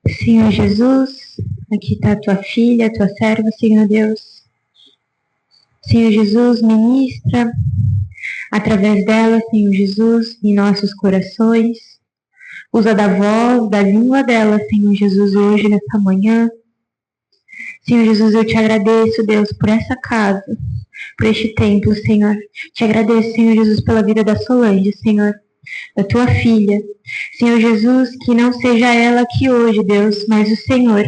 Senhor Jesus, aqui está a tua filha, a tua serva, Senhor Deus. Senhor Jesus, ministra através dela, Senhor Jesus, em nossos corações. Usa da voz, da língua dela, Senhor Jesus, hoje, nesta manhã. Senhor Jesus, eu te agradeço, Deus, por essa casa, por este templo, Senhor. Te agradeço, Senhor Jesus, pela vida da Solange, Senhor, da tua filha. Senhor Jesus, que não seja ela aqui hoje, Deus, mas o Senhor.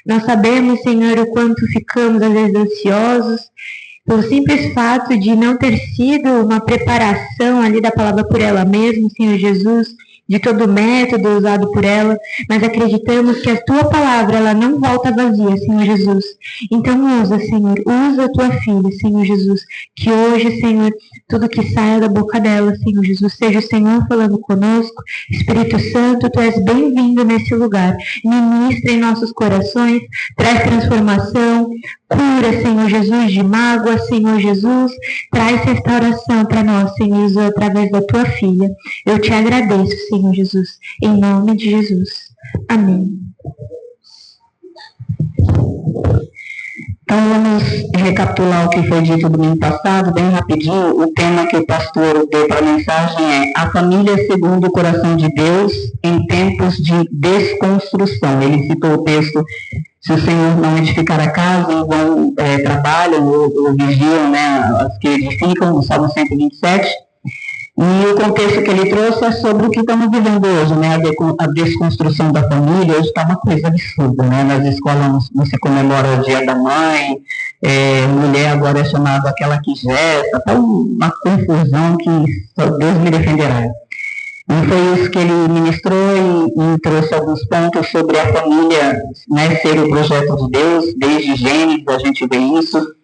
Nós sabemos, Senhor, o quanto ficamos, às vezes, ansiosos, pelo simples fato de não ter sido uma preparação ali da palavra por ela mesma, Senhor Jesus, de todo o método usado por ela, mas acreditamos que a tua palavra, ela não volta vazia, Senhor Jesus. Então usa, Senhor, usa a tua filha, Senhor Jesus, que hoje, Senhor, tudo que saia da boca dela, Senhor Jesus, seja o Senhor falando conosco. Espírito Santo, tu és bem-vindo nesse lugar. Ministra em nossos corações, traz transformação, cura, Senhor Jesus, de mágoa, Senhor Jesus, traz restauração para nós, Senhor Jesus, através da tua filha. Eu te agradeço, Senhor Jesus, em nome de Jesus. Amém. Então vamos recapitular o que foi dito domingo passado, bem rapidinho. O tema que o pastor deu para a mensagem é a família segundo o coração de Deus em tempos de desconstrução. Ele citou o texto: se o Senhor não edificar a casa, em vão trabalham ou vigiam, né, as que edificam, no Salmo 127. E o contexto que ele trouxe é sobre o que estamos vivendo hoje, né? A desconstrução da família. Hoje está uma coisa absurda, né? Nas escolas não se comemora o Dia da Mãe, mulher agora é chamada aquela que gesta, está uma confusão que só Deus me defenderá. E foi isso que ele ministrou e trouxe alguns pontos sobre a família, né, ser o projeto de Deus. Desde Gênesis a gente vê isso.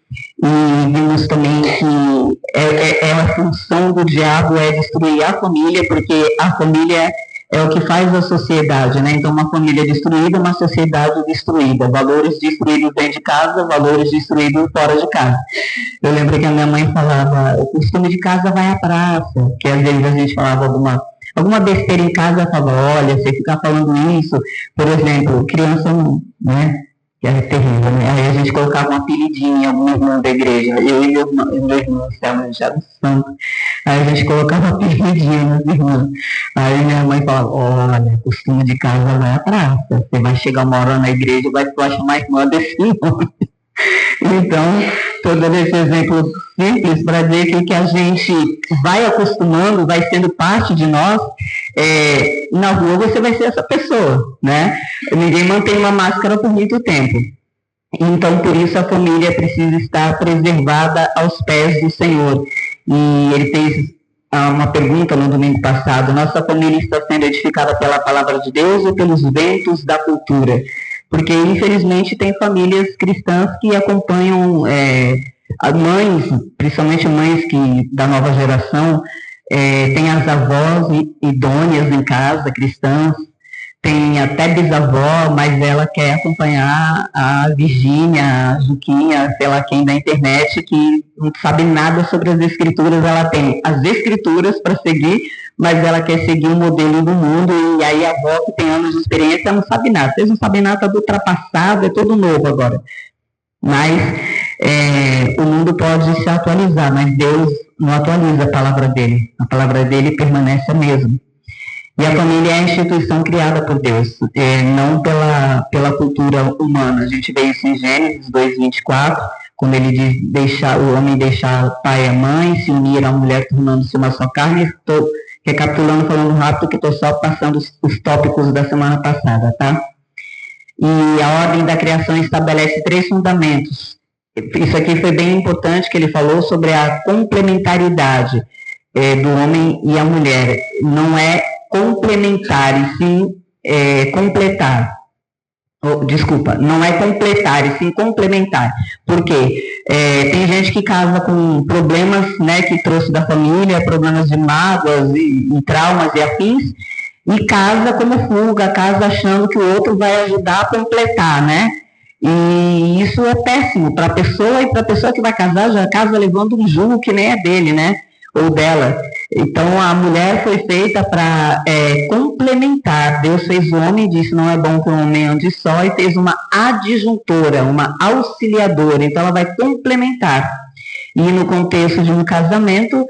E vimos também que a função do diabo é destruir a família, porque a família é o que faz a sociedade, né? Então, uma família destruída é uma sociedade destruída. Valores destruídos dentro de casa, valores destruídos fora de casa. Eu lembro que a minha mãe falava: o costume de casa vai à praça, que às vezes a gente falava alguma besteira em casa, falava: olha, você ficar falando isso, por exemplo, criança não, né? Que era terrível, né? Aí a gente colocava um apelidinho em algum irmão da igreja, eu e meu irmão, já no santo. Aí a gente colocava um apelidinho nos irmãos. Aí minha mãe falava: olha, costume de casa vai à praça, você vai chegar uma hora na igreja e vai chamar a irmã desse nome. Então, todo esse exemplo simples para dizer que a gente vai acostumando, vai sendo parte de nós. Na rua você vai ser essa pessoa, né? Ninguém mantém uma máscara por muito tempo. Então, por isso a família precisa estar preservada aos pés do Senhor. E ele fez uma pergunta no domingo passado: nossa família está sendo edificada pela palavra de Deus ou pelos ventos da cultura? Porque, infelizmente, tem famílias cristãs que acompanham mães, principalmente mães da nova geração, tem as avós idôneas em casa, cristãs, tem até bisavó, mas ela quer acompanhar a Virgínia, a Juquinha, sei lá quem da internet, que não sabe nada sobre as escrituras. Ela tem as escrituras para seguir, mas ela quer seguir o modelo do mundo, e aí a avó, que tem anos de experiência, não sabe nada. Vocês não sabem nada, está ultrapassado, é tudo novo agora. Mas o mundo pode se atualizar, mas Deus não atualiza a palavra dele. A palavra dele permanece a mesma. E a família é a instituição criada por Deus, não pela cultura humana. A gente vê isso em Gênesis 2:24, quando ele diz o homem deixar o pai e a mãe, se unir à mulher tornando-se uma só carne. Estou recapitulando, falando rápido, que estou só passando os tópicos da semana passada, tá? E a ordem da criação estabelece 3 fundamentos. Isso aqui foi bem importante, que ele falou sobre a complementaridade do homem e a mulher. Não é complementar, e sim completar. Não é completar, e sim complementar. Por quê? Tem gente que casa com problemas, né, que trouxe da família, problemas de mágoas e traumas e afins, e casa como fuga, casa achando que o outro vai ajudar a completar, né? E isso é péssimo para a pessoa, e para a pessoa que vai casar já casa levando um jugo que nem é dele, né? ou dela. Então, a mulher foi feita para complementar. Deus fez o homem e disse, não é bom que o homem ande só, e fez uma adjuntora, uma auxiliadora. Então, ela vai complementar. E no contexto de um casamento,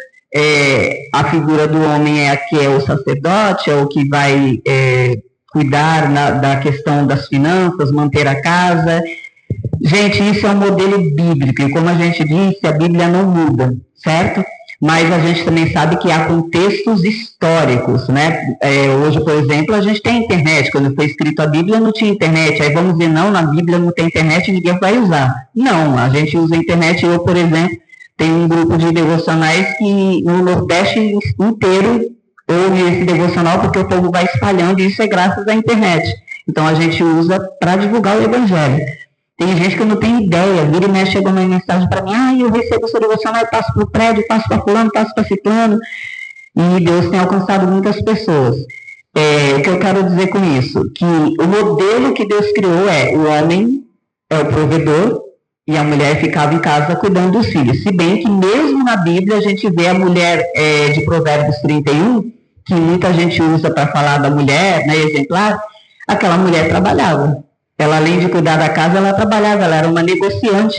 a figura do homem aqui é o sacerdote, é o que vai cuidar da questão das finanças, manter a casa. Gente, isso é um modelo bíblico, e como a gente disse, a Bíblia não muda, certo? Mas a gente também sabe que há contextos históricos, né? Hoje, por exemplo, a gente tem internet. Quando foi escrito a Bíblia, não tinha internet. Aí vamos dizer, não, na Bíblia não tem internet e ninguém vai usar. Não, a gente usa a internet. Eu, por exemplo, tenho um grupo de devocionais que no Nordeste inteiro ouve esse devocional, porque o povo vai espalhando, e isso é graças à internet. Então, a gente usa para divulgar o Evangelho. Tem gente que não tem ideia, vira e mexe, chega uma mensagem para mim, eu recebo o seu devocional, passo para o prédio, passo para fulano, passo para ciclano, e Deus tem alcançado muitas pessoas. O que eu quero dizer com isso? Que o modelo que Deus criou o homem é o provedor, e a mulher ficava em casa cuidando dos filhos. Se bem que mesmo na Bíblia a gente vê a mulher de Provérbios 31, que muita gente usa para falar da mulher, né, exemplar, aquela mulher trabalhava. Ela, além de cuidar da casa, ela trabalhava, ela era uma negociante.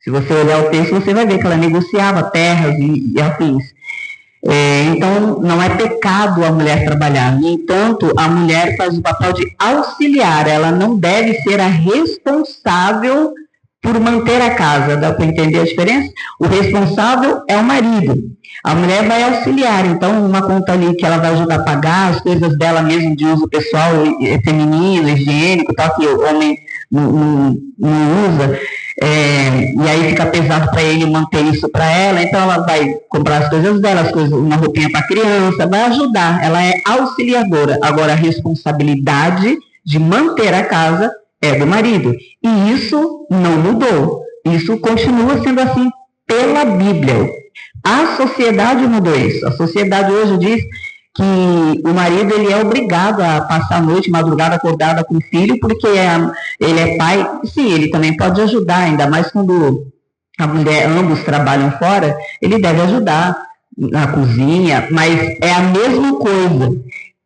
Se você olhar o texto, você vai ver que ela negociava terras e afins. Então, não é pecado a mulher trabalhar. No entanto, a mulher faz o papel de auxiliar. Ela não deve ser a responsável por manter a casa. Dá para entender a diferença? O responsável é o marido. A mulher vai auxiliar. Então, uma conta ali que ela vai ajudar a pagar, as coisas dela mesmo de uso pessoal, feminino, higiênico, tal, que o homem não usa. E aí fica pesado para ele manter isso para ela. Então, ela vai comprar as coisas dela, uma roupinha para a criança, vai ajudar. Ela é auxiliadora. Agora, a responsabilidade de manter a casa é do marido. E isso não mudou. Isso continua sendo assim pela Bíblia. A sociedade mudou isso. A sociedade hoje diz que o marido ele é obrigado a passar a noite, madrugada, acordada com o filho, porque ele é pai. Sim, ele também pode ajudar, ainda mais quando a mulher, ambos trabalham fora, ele deve ajudar na cozinha, mas é a mesma coisa.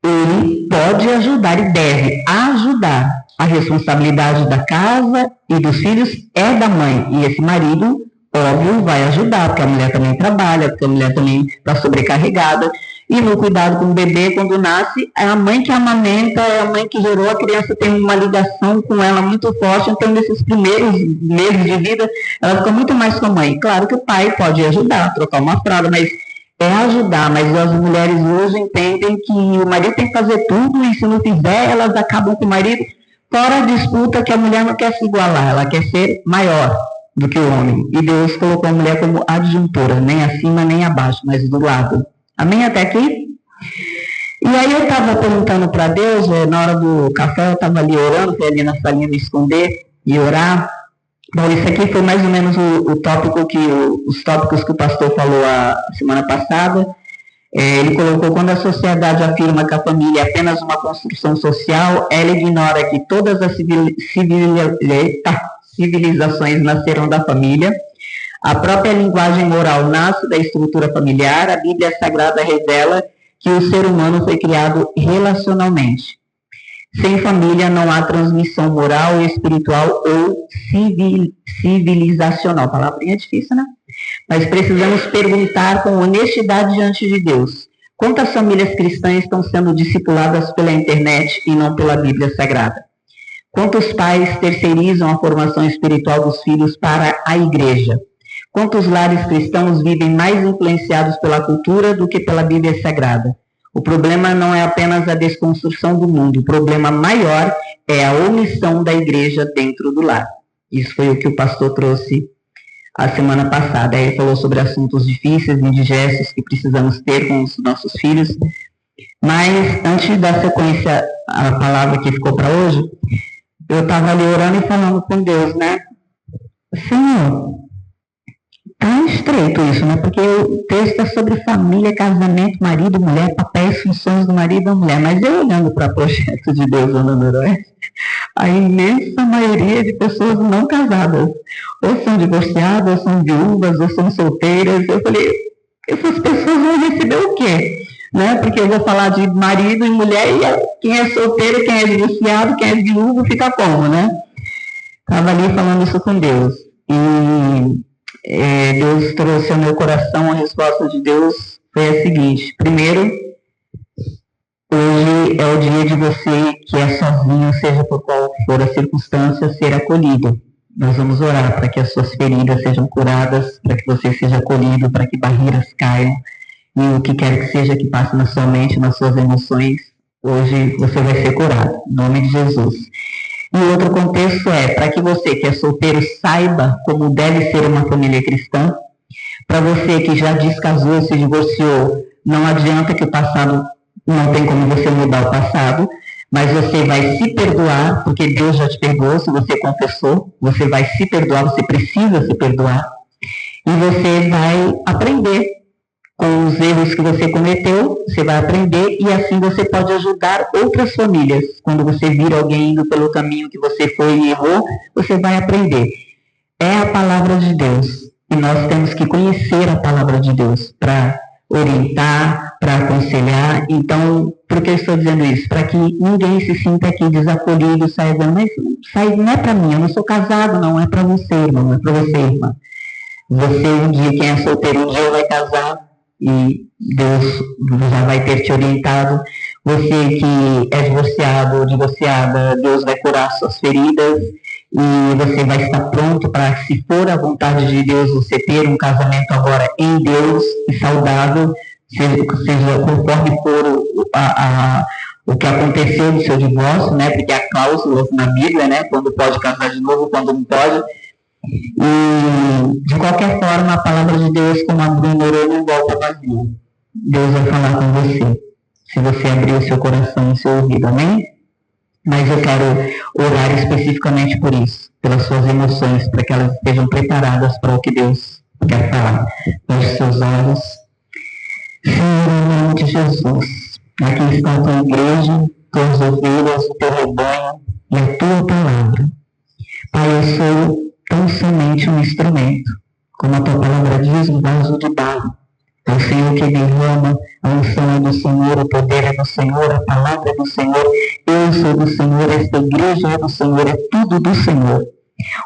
Ele pode ajudar e deve ajudar. A responsabilidade da casa e dos filhos é da mãe. E esse marido, óbvio, vai ajudar, porque a mulher também trabalha, porque a mulher também está sobrecarregada. E no cuidado com o bebê, quando nasce, é a mãe que amamenta, é a mãe que gerou, a criança tem uma ligação com ela muito forte. Então, nesses primeiros meses de vida, ela fica muito mais com a mãe. Claro que o pai pode ajudar, trocar uma fralda, mas é ajudar. Mas as mulheres hoje entendem que o marido tem que fazer tudo, e se não fizer, elas acabam com o marido. Fora a disputa que a mulher não quer se igualar, ela quer ser maior do que o homem. E Deus colocou a mulher como adjuntora, nem acima nem abaixo, mas do lado. Amém até aqui? E aí eu estava perguntando para Deus, na hora do café, eu estava ali orando, fui ali na salinha me esconder e orar. Bom, isso aqui foi mais ou menos os tópicos que o pastor falou a semana passada. Ele colocou: quando a sociedade afirma que a família é apenas uma construção social, ela ignora que todas as civilizações nasceram da família. A própria linguagem moral nasce da estrutura familiar. A Bíblia Sagrada revela que o ser humano foi criado relacionalmente. Sem família não há transmissão moral, espiritual ou civilizacional. Palavrinha difícil, né? Mas precisamos perguntar com honestidade diante de Deus: quantas famílias cristãs estão sendo discipuladas pela internet e não pela Bíblia Sagrada? Quantos pais terceirizam a formação espiritual dos filhos para a igreja? Quantos lares cristãos vivem mais influenciados pela cultura do que pela Bíblia Sagrada? O problema não é apenas a desconstrução do mundo, o problema maior é a omissão da igreja dentro do lar. Isso foi o que o pastor trouxe a semana passada. Ele falou sobre assuntos difíceis, indigestos, que precisamos ter com os nossos filhos. Mas, antes da sequência, a palavra que ficou para hoje, eu estava ali orando e falando com Deus, né? Senhor, tá estreito isso, né? Porque o texto é sobre família, casamento, marido, mulher, papéis, funções do marido e da mulher. Mas eu olhando para o projeto de Deus no Noroeste, a imensa maioria de pessoas não casadas, ou são divorciadas, ou são viúvas, ou são solteiras. Eu falei, essas pessoas vão receber o quê? Né? Porque eu vou falar de marido e mulher, e quem é solteiro, quem é divorciado, quem é viúvo, fica como, né? Estava ali falando isso com Deus. E Deus trouxe ao meu coração a resposta de Deus foi a seguinte: primeiro, hoje é o dia de você que é sozinho, seja por qual for a circunstância, ser acolhido. Nós vamos orar para que as suas feridas sejam curadas, para que você seja acolhido, para que barreiras caiam, e o que quer que seja que passe na sua mente, nas suas emoções, hoje você vai ser curado, em nome de Jesus. E outro contexto é, para que você que é solteiro saiba como deve ser uma família cristã, para você que já descasou, se divorciou, não adianta que o passado, não tem como você mudar o passado, mas você vai se perdoar, porque Deus já te perdoou, se você confessou, você vai se perdoar, você precisa se perdoar, e você vai aprender com os erros que você cometeu, você vai aprender, e assim você pode ajudar outras famílias. Quando você vir alguém indo pelo caminho que você foi e errou, você vai aprender. É a palavra de Deus, e nós temos que conhecer a palavra de Deus para orientar, para aconselhar. Então, por que eu estou dizendo isso? Para que ninguém se sinta aqui desacolhido, saia dizendo, mas não é para mim, eu não sou casado, não é para você, irmão, não é para você, irmã. Você um dia, quem é solteiro, um dia vai casar, e Deus já vai ter te orientado. Você que é divorciado ou divorciada, Deus vai curar suas feridas, e você vai estar pronto para, se for a vontade de Deus, você ter um casamento agora em Deus e saudável, seja conforme for o que aconteceu no seu divórcio, né? Porque há cláusulas na Bíblia, né? Quando pode casar de novo, quando não pode. E, de qualquer forma, a palavra de Deus, como a Bruna orou, não volta vazio. Deus vai falar com você, se você abrir o seu coração e o seu ouvido, amém? Mas eu quero orar especificamente por isso, pelas suas emoções, para que elas estejam preparadas para o que Deus quer falar. Feche seus olhos. Senhor, em nome de Jesus, aqui está a tua igreja, tuas ovelhas, o teu rebanho e a tua palavra. Pai, eu sou tão somente um instrumento, como a tua palavra diz, um vaso de barro. É o Senhor que derrama, a unção é do Senhor, o poder é do Senhor, a palavra é do Senhor, eu sou do Senhor, esta igreja é do Senhor, é tudo do Senhor.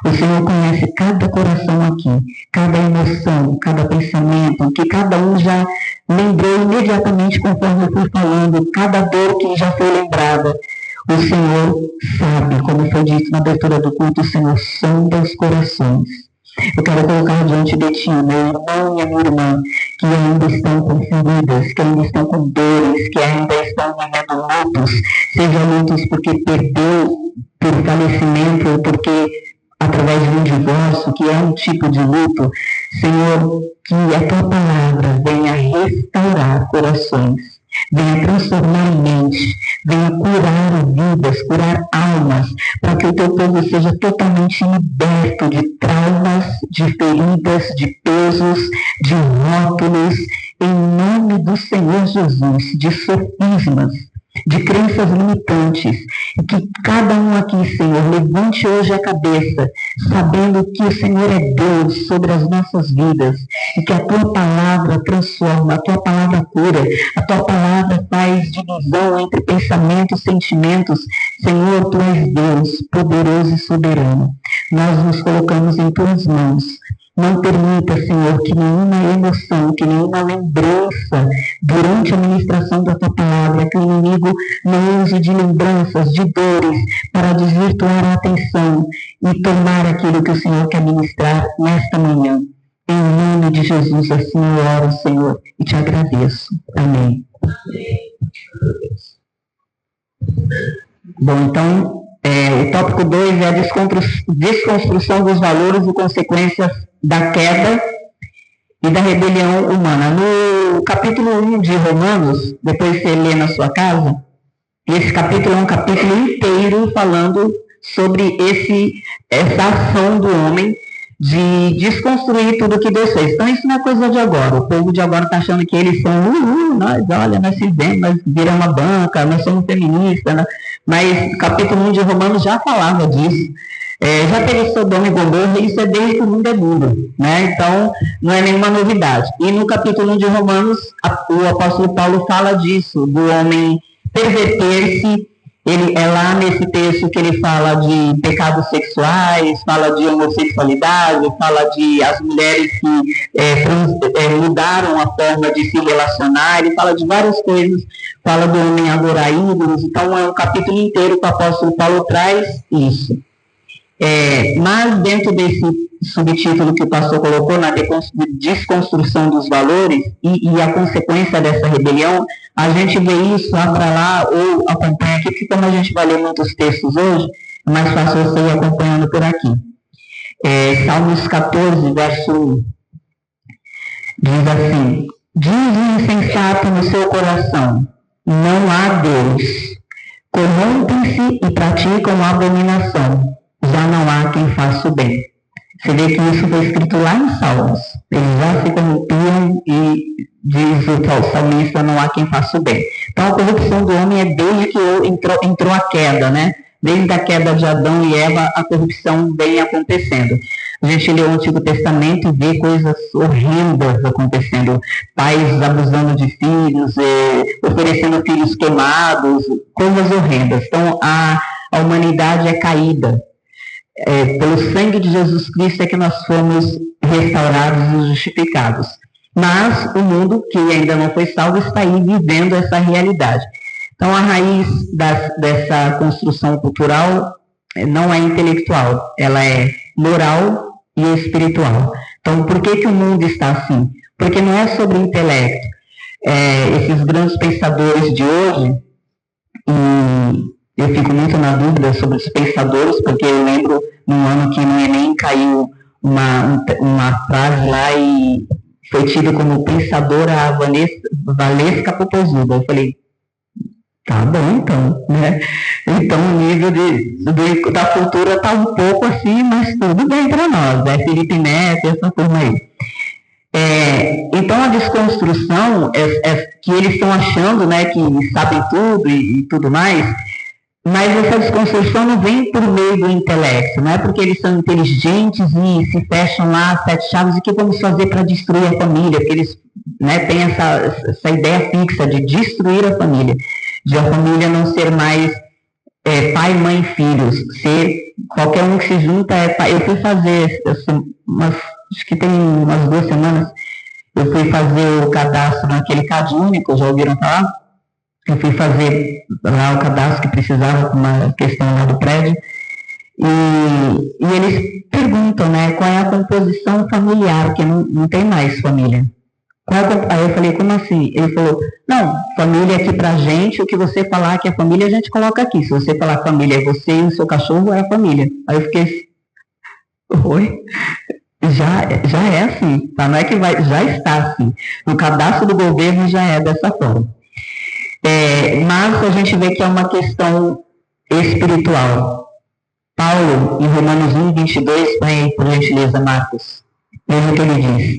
O Senhor conhece cada coração aqui, cada emoção, cada pensamento, que cada um já lembrou imediatamente conforme eu fui falando, cada dor que já foi lembrada. O Senhor sabe, como foi dito na abertura do culto, o Senhor sonda os corações. Eu quero colocar diante de ti, meu irmão e a minha irmã, que ainda estão com feridas, que ainda estão com dores, que ainda estão vivendo lutos, seja lutos porque perdeu por falecimento ou porque através de um divórcio, que é um tipo de luto. Senhor, que a tua palavra venha restaurar corações, venha transformar mente, venha curar vidas, curar almas, para que o teu povo seja totalmente liberto de traumas, de feridas, de pesos, de rótulos, em nome do Senhor Jesus, de sofismas, de crenças limitantes, e que cada um aqui, Senhor, levante hoje a cabeça, sabendo que o Senhor é Deus sobre as nossas vidas, e que a tua palavra transforma, a tua palavra cura, a tua palavra faz divisão entre pensamentos e sentimentos. Senhor, tu és Deus, poderoso e soberano. Nós nos colocamos em tuas mãos. Não permita, Senhor, que nenhuma emoção, que nenhuma lembrança durante a ministração da tua palavra, que o inimigo não use de lembranças, de dores, para desvirtuar a atenção e tomar aquilo que o Senhor quer ministrar nesta manhã. Em nome de Jesus, assim eu oro, Senhor, e te agradeço. Amém. Bom, então, o tópico 2 é a desconstrução dos valores e consequências da queda e da rebelião humana. No capítulo 1 de Romanos, depois você lê na sua casa, esse capítulo é um capítulo inteiro falando sobre essa ação do homem de desconstruir tudo que Deus fez. Então isso não é coisa de agora. O povo de agora está achando que eles são, nós fizemos, nós viramos uma banca, nós somos feministas, né? Mas o capítulo 1 de Romanos já falava disso. Já teve Sodoma e Gomorra, isso é desde que o mundo é mundo, né? Então, não é nenhuma novidade. E no capítulo 1 de Romanos, o apóstolo Paulo fala disso, do homem perverter-se. Ele é lá nesse texto que ele fala de pecados sexuais, fala de homossexualidade, fala de as mulheres que mudaram a forma de se relacionar, ele fala de várias coisas, fala do homem adorar ídolos. Então é um capítulo inteiro que o apóstolo Paulo traz isso. Mas dentro desse subtítulo que o pastor colocou, na desconstrução dos valores e a consequência dessa rebelião, a gente vê isso, abra lá ou acompanha aqui, porque como a gente vai ler muitos textos hoje, é mais fácil você ir acompanhando por aqui. Salmos 14, verso 1, diz assim: diz o insensato no seu coração, não há Deus. Corrompem-se e praticam abominação, já não há quem faça o bem. Você vê que isso foi escrito lá em Salmos. Eles já se corrompiam e diz o salmista, não há quem faça o bem. Então a corrupção do homem é desde que entrou a queda, né? Desde a queda de Adão e Eva, a corrupção vem acontecendo. A gente lê o Antigo Testamento e vê coisas horrendas acontecendo. Pais abusando de filhos, oferecendo filhos queimados, coisas horrendas. Então a humanidade é caída. Pelo sangue de Jesus Cristo é que nós fomos restaurados e justificados. Mas o mundo, que ainda não foi salvo, está aí vivendo essa realidade. Então a raiz dessa construção cultural não é intelectual, ela é moral e espiritual. Então por que o mundo está assim? Porque não é sobre intelecto. Esses grandes pensadores de hoje, eu fico muito na dúvida sobre os pensadores, porque eu lembro num ano que no Enem caiu uma frase lá e foi tida como pensadora a Valesca Popozuda. Eu falei, tá bom então, né? Então o nível da cultura tá um pouco assim, mas tudo bem para nós, né? Felipe Neto, essa turma aí. Então a desconstrução que eles estão achando, né, que sabem tudo e tudo mais, mas essa desconstrução não vem por meio do intelecto, não é porque eles são inteligentes e se fecham lá 7 chaves, e que vamos fazer para destruir a família, porque eles, né, têm essa ideia fixa de destruir a família, de a família não ser mais pai, mãe e filhos, ser qualquer um que se junta é pai. Eu fui fazer, acho que tem umas 2 semanas, eu fui fazer o cadastro naquele CAD único, já ouviram falar? Eu fui fazer lá o cadastro que precisava com uma questão lá do prédio, e eles perguntam, né, qual é a composição familiar, porque não tem mais família. Aí eu falei, como assim? Ele falou, não, família aqui pra gente, o que você falar que é família, a gente coloca aqui. Se você falar família é você e o seu cachorro, é a família. Aí eu fiquei, oi? Já é assim, tá? Não é que já está assim. No cadastro do governo já é dessa forma. Mas a gente vê que é uma questão espiritual. Paulo, em Romanos 1, 22, põe aí, por gentileza, Marcos. Veja o que ele diz.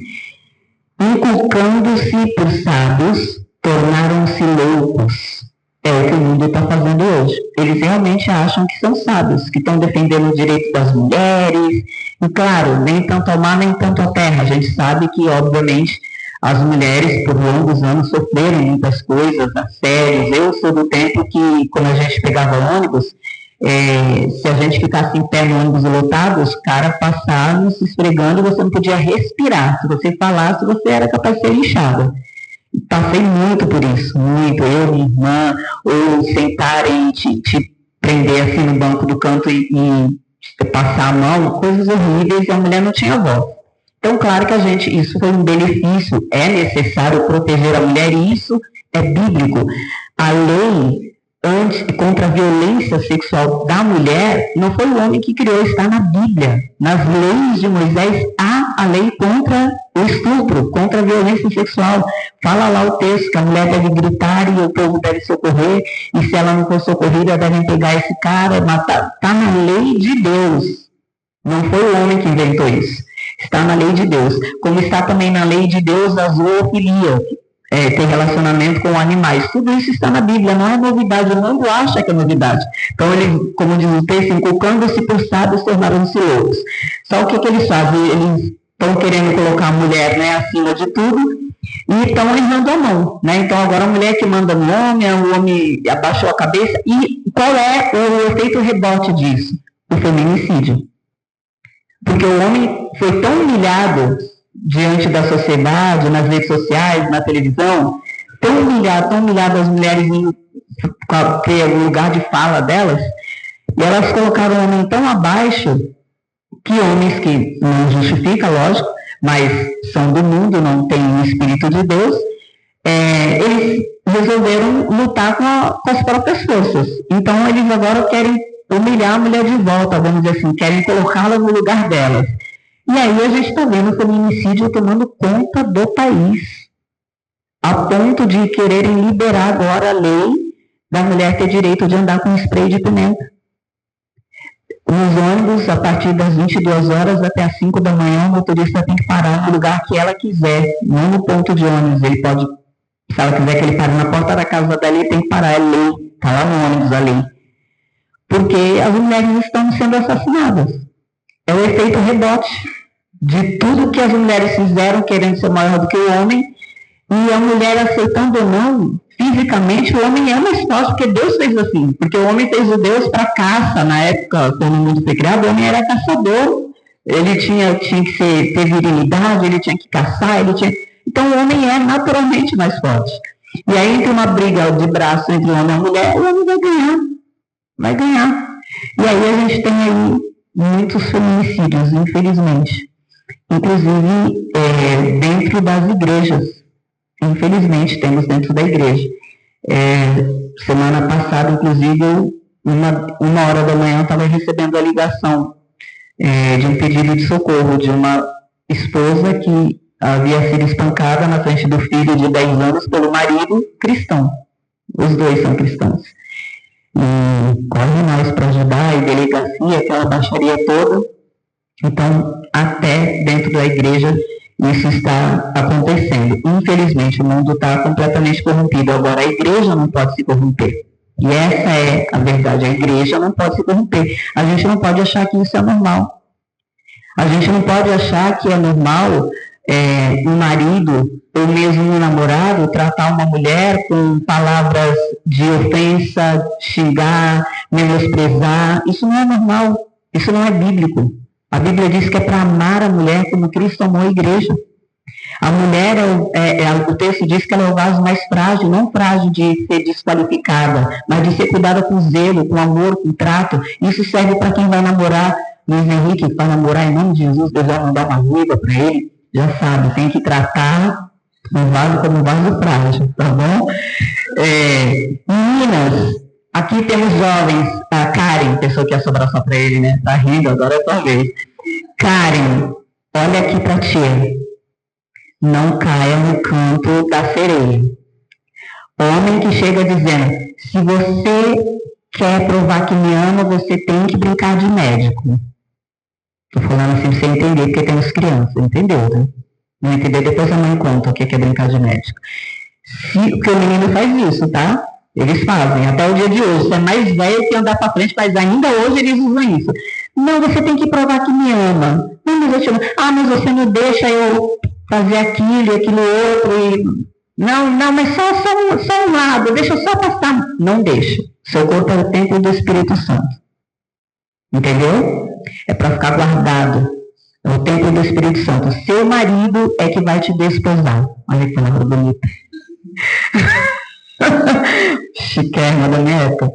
Inculcando-se por sábios, tornaram-se loucos. É o que o mundo está fazendo hoje. Eles realmente acham que são sábios, que estão defendendo o direito das mulheres. E claro, nem tanto ao mar, nem tanto à terra. A gente sabe que, obviamente, as mulheres, por longos anos, sofreram muitas coisas, assédios. Eu sou do tempo que, quando a gente pegava ônibus, se a gente ficasse em pé no ônibus lotado, os caras passavam se esfregando, você não podia respirar. Se você falasse, você era capaz de ser lixada. Passei muito por isso, muito. Eu, minha irmã, ou sentarem e te prender assim no banco do canto e passar a mão, coisas horríveis, e a mulher não tinha voz. Então, claro que isso foi um benefício, é necessário proteger a mulher, e isso é bíblico. A lei contra a violência sexual da mulher não foi o homem que criou, está na Bíblia. Nas leis de Moisés há a lei contra o estupro, contra a violência sexual. Fala lá o texto que a mulher deve gritar e o povo deve socorrer, e se ela não for socorrida, devem pegar esse cara, matar. Está na lei de Deus. Não foi o homem que inventou isso. Está na lei de Deus. Como está também na lei de Deus a zoofilia. ter relacionamento com animais. Tudo isso está na Bíblia, não é novidade, o mundo acha que é novidade. Então, eles, como diz o texto, inculcando-se por sábios, tornaram-se loucos. Só o que eles fazem? Eles estão querendo colocar a mulher, né, acima de tudo e estão errando a mão, né? Então, agora a mulher que manda no homem, o homem abaixou a cabeça. E qual é o efeito rebote disso? O feminicídio. Porque o homem foi tão humilhado diante da sociedade, nas redes sociais, na televisão, tão humilhado as mulheres em ter o lugar de fala delas, e elas colocaram o homem tão abaixo que homens que não justifica, lógico, mas são do mundo, não têm o Espírito de Deus, eles resolveram lutar com as próprias forças. Então, eles agora querem humilhar a mulher de volta, vamos dizer assim, querem colocá-la no lugar delas. E aí a gente está vendo o feminicídio tomando conta do país, a ponto de quererem liberar agora a lei da mulher ter direito de andar com spray de pimenta. Nos ônibus, a partir das 22 horas até as 5 da manhã, o motorista tem que parar no lugar que ela quiser, não no ponto de ônibus. Ele pode, se ela quiser que ele pare na porta da casa dela, ele tem que parar, é lei, está lá no ônibus a lei. Porque as mulheres estão sendo assassinadas. É o efeito rebote de tudo que as mulheres fizeram, querendo ser maior do que o homem, e a mulher aceitando ou não, fisicamente, o homem é mais forte, porque Deus fez assim. Porque o homem fez o Deus para caça. Na época, quando o mundo foi criado, o homem era caçador. Ele tinha que ter virilidade, ele tinha que caçar, Então, o homem é naturalmente mais forte. E aí, entre uma briga de braço entre o homem e a mulher, o homem vai ganhar. Vai ganhar. E aí, a gente tem aí muitos feminicídios, infelizmente. Inclusive, dentro das igrejas. Infelizmente, temos dentro da igreja. Semana passada, inclusive, uma hora da manhã, eu estava recebendo a ligação de um pedido de socorro de uma esposa que havia sido espancada na frente do filho de 10 anos pelo marido cristão. Os dois são cristãos. E corre nós para ajudar, e delegacia, aquela baixaria toda. Então, até dentro da igreja, isso está acontecendo. Infelizmente, o mundo está completamente corrompido. Agora, a igreja não pode se corromper. E essa é a verdade. A igreja não pode se corromper. A gente não pode achar que isso é normal. A gente não pode achar que é normal um marido ou mesmo um namorado tratar uma mulher com palavras de ofensa, xingar, menosprezar. Isso não é normal. Isso não é bíblico. A Bíblia diz que é para amar a mulher como Cristo amou a igreja. A mulher, o texto diz que ela é o vaso mais frágil, não frágil de ser desqualificada, mas de ser cuidada com zelo, com amor, com trato. Isso serve para quem vai namorar. Luiz Henrique, que vai namorar em nome de Jesus, Deus vai mandar uma ruiva para ele. Já sabe, tem que tratar o vaso como um vaso frágil, tá bom? Meninas, aqui temos jovens. A Karen, pessoa que ia sobrar só para ele, né? Tá rindo, agora é tua vez. Karen, olha aqui para ti. Não caia no canto da sereia. Homem que chega dizendo, se você quer provar que me ama, você tem que brincar de médico. Tô falando assim pra você entender, porque temos crianças, entendeu, né? Não entendeu? Depois a mãe conta o que é brincar de médico. Porque o menino faz isso, tá? Eles fazem, até o dia de hoje. Você é mais velho que andar pra frente, mas ainda hoje eles usam isso. Não, você tem que provar que me ama. Não, mas eu te amo. Ah, mas você não deixa eu fazer aquilo e aquilo outro. Não, mas só um lado, deixa eu só passar. Não deixa. Seu corpo é o templo do Espírito Santo. Entendeu? É para ficar guardado. É o templo do Espírito Santo. Seu marido é que vai te desposar. Olha que palavra bonita. Chiquérrima da minha época.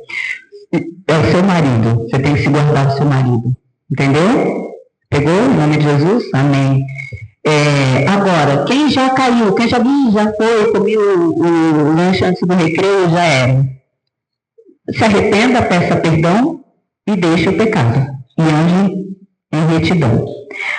É o seu marido. Você tem que se guardar do seu marido. Entendeu? Pegou? Em nome de Jesus? Amém. Agora, quem já caiu, quem já foi, comeu o lanche antes do recreio, já era. Se arrependa, peça perdão e deixe o pecado. E ande em retidão.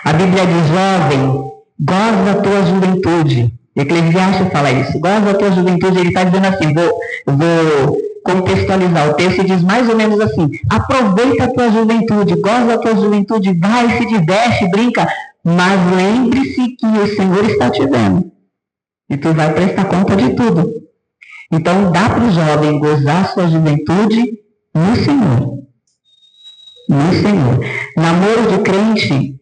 A Bíblia diz, jovem, goza da tua juventude. Eclesiastes fala isso. Goza da tua juventude. Ele está dizendo assim, vou contextualizar. O texto diz mais ou menos assim, aproveita a tua juventude, goza da tua juventude, vai, se diverte, brinca, mas lembre-se que o Senhor está te vendo. E tu vai prestar conta de tudo. Então, dá para o jovem gozar sua juventude no Senhor. No Senhor. Namoro de crente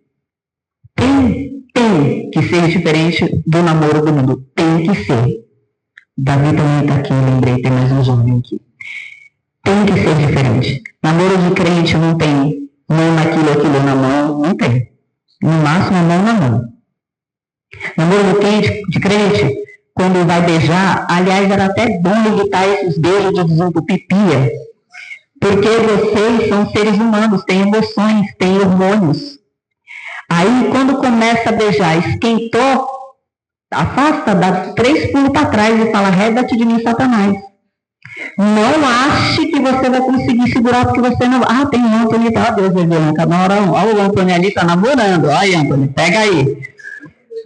tem que ser diferente do namoro do mundo. Tem que ser. Davi também está aqui, lembrei, tem mais um jovem aqui. Tem que ser diferente. Namoro de crente não tem mão naquilo, aquilo na mão, não tem. No máximo, mão na mão. Namoro de crente, quando vai beijar, aliás, era até bom evitar esses beijos de desentupipia, porque vocês são seres humanos, têm emoções, têm hormônios. Aí, quando começa a beijar, esquentou, afasta, dá 3 pulos para trás e fala, reda-te de mim, Satanás. Não ache que você vai conseguir segurar, porque você não... Ah, tem um Antônio, tá? Deus, Bianca, na hora, olha o Antônio ali, tá namorando. Olha, Antônio, pega aí.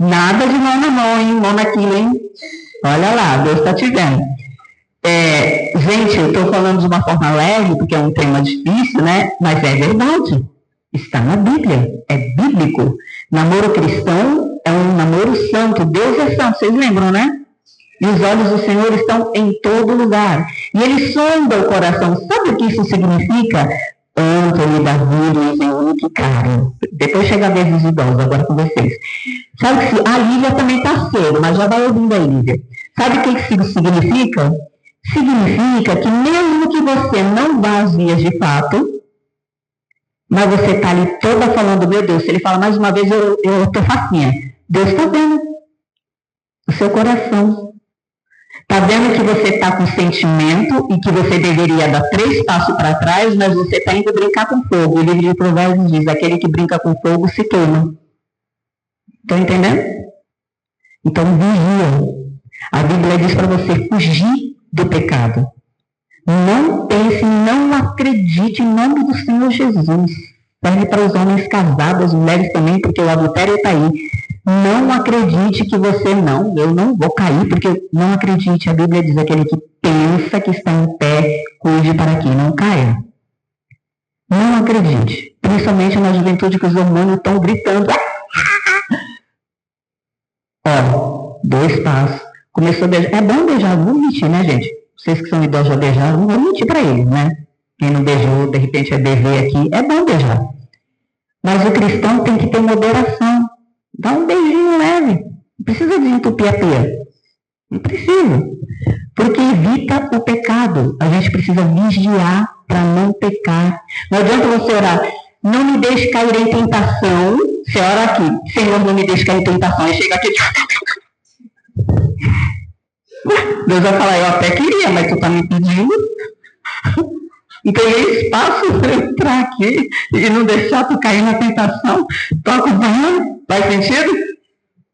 Nada de mão na mão, hein? Mão naquilo, hein? Olha lá, Deus está te vendo. Gente, eu estou falando de uma forma leve, porque é um tema difícil, né? Mas é verdade. Está na Bíblia. É bíblico. Namoro cristão é um namoro santo. Deus é santo, vocês lembram, né? E os olhos do Senhor estão em todo lugar. E Ele sonda o coração. Sabe o que isso significa? Antônio, Davi, Luiz Henrique, Karen. Depois chega a vez dos idosos, agora com vocês. Sabe que a Lívia também está cedo, mas já vai ouvindo a Lívia. Sabe o que isso significa? Significa que mesmo que você não vá às vias de fato, mas você está ali toda falando, meu Deus, se ele fala mais uma vez, eu estou facinha. Deus está vendo o seu coração. Está vendo que você está com sentimento e que você deveria dar 3 passos para trás, mas você está indo brincar com fogo. O livro de Provérbios diz, aquele que brinca com fogo se queima. Estão entendendo? Então, vigia. A Bíblia diz para você fugir do pecado. Não pense, não acredite em nome do Senhor Jesus. Serve para os homens casados, as mulheres também, porque o adultério está aí. Não acredite que você não, eu não vou cair, porque não acredite. A Bíblia diz aquele que pensa que está em pé, cuide para que não caia. Não acredite. Principalmente na juventude que os hormônios estão gritando. Ó, 2 passos. Começou a beijar. É bom beijar, não vou mentir, né, gente? Vocês que são idosos já beijaram, não vou mentir para eles, né? Quem não beijou, de repente é bebê aqui. É bom beijar. Mas o cristão tem que ter moderação. Dá um beijinho leve. Não precisa desentupir a pia. Não precisa. Porque evita o pecado. A gente precisa vigiar para não pecar. Não adianta você orar. Não me deixe cair em tentação. Você ora aqui. Senhor, não me deixe cair em tentação. Aí chega aqui. Deus vai falar, eu até queria, mas tu tá me pedindo. E tem espaço para entrar aqui e não deixar tu cair na tentação. Tô acompanhando? Faz sentido?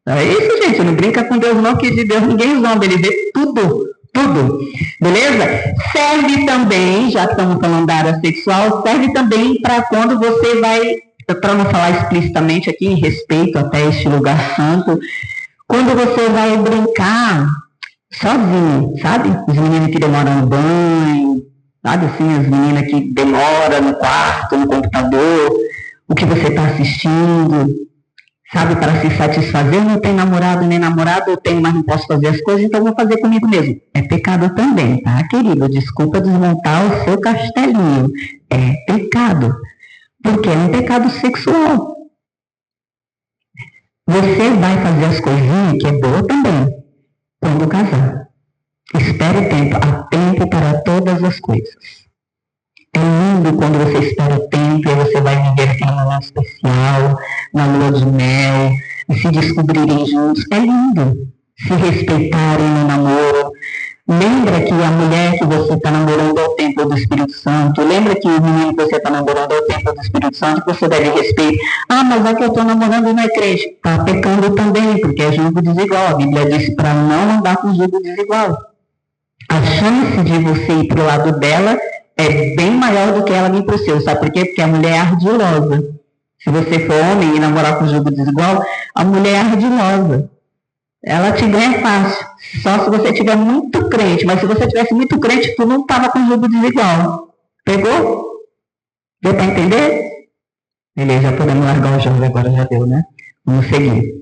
É isso, gente. Não brinca com Deus não, que de Deus ninguém zomba. Ele vê tudo. Tudo. Beleza? Serve também, já que estamos falando da área sexual, serve também para quando você vai, para não falar explicitamente aqui, em respeito até este lugar santo, quando você vai brincar sozinho, sabe? Os meninos que demoram no banho, sabe assim, as meninas que demoram no quarto, no computador, o que você está assistindo, sabe, para se satisfazer. Não tem namorado nem namorada, eu tenho, mas não posso fazer as coisas, então vou fazer comigo mesmo. É pecado também, tá, querido? Desculpa desmontar o seu castelinho. É pecado, porque é um pecado sexual. Você vai fazer as coisinhas, que é boa também, quando casar. Espere o tempo. Há tempo para todas as coisas. É lindo quando você espera o tempo e você vai viver aquele momento especial, na lua de mel, e se descobrirem juntos. É lindo. Se respeitarem no namoro. Lembra que a mulher que você está namorando é o templo do Espírito Santo. Lembra que o menino que você está namorando é o templo do Espírito Santo, que você deve respeitar. Ah, mas é que eu estou namorando e não é crente. Está pecando também, porque é jugo desigual. A Bíblia disse para não andar com jugo desigual. A chance de você ir para o lado dela é bem maior do que ela vir para o seu. Sabe por quê? Porque a mulher é ardilosa. Se você for homem e namorar com jugo desigual, a mulher é ardilosa. Ela te ganha fácil. Só se você tiver muito crente. Mas se você tivesse muito crente, tu não estava com jugo desigual. Pegou? Deu para entender? Beleza, já podemos largar o jogo agora, já deu, né? Vamos seguir.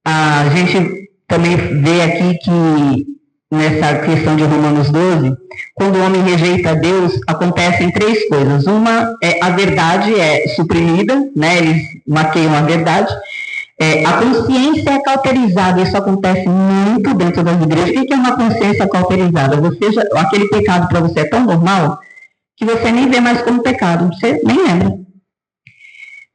A gente também vê aqui que, nessa questão de Romanos 12, quando o homem rejeita Deus, acontecem três coisas. Uma, a verdade é suprimida, né? Eles maqueiam a verdade. A consciência é cauterizada, isso acontece muito dentro das igrejas. O que é uma consciência cauterizada? Aquele pecado para você é tão normal que você nem vê mais como pecado, você nem lembra.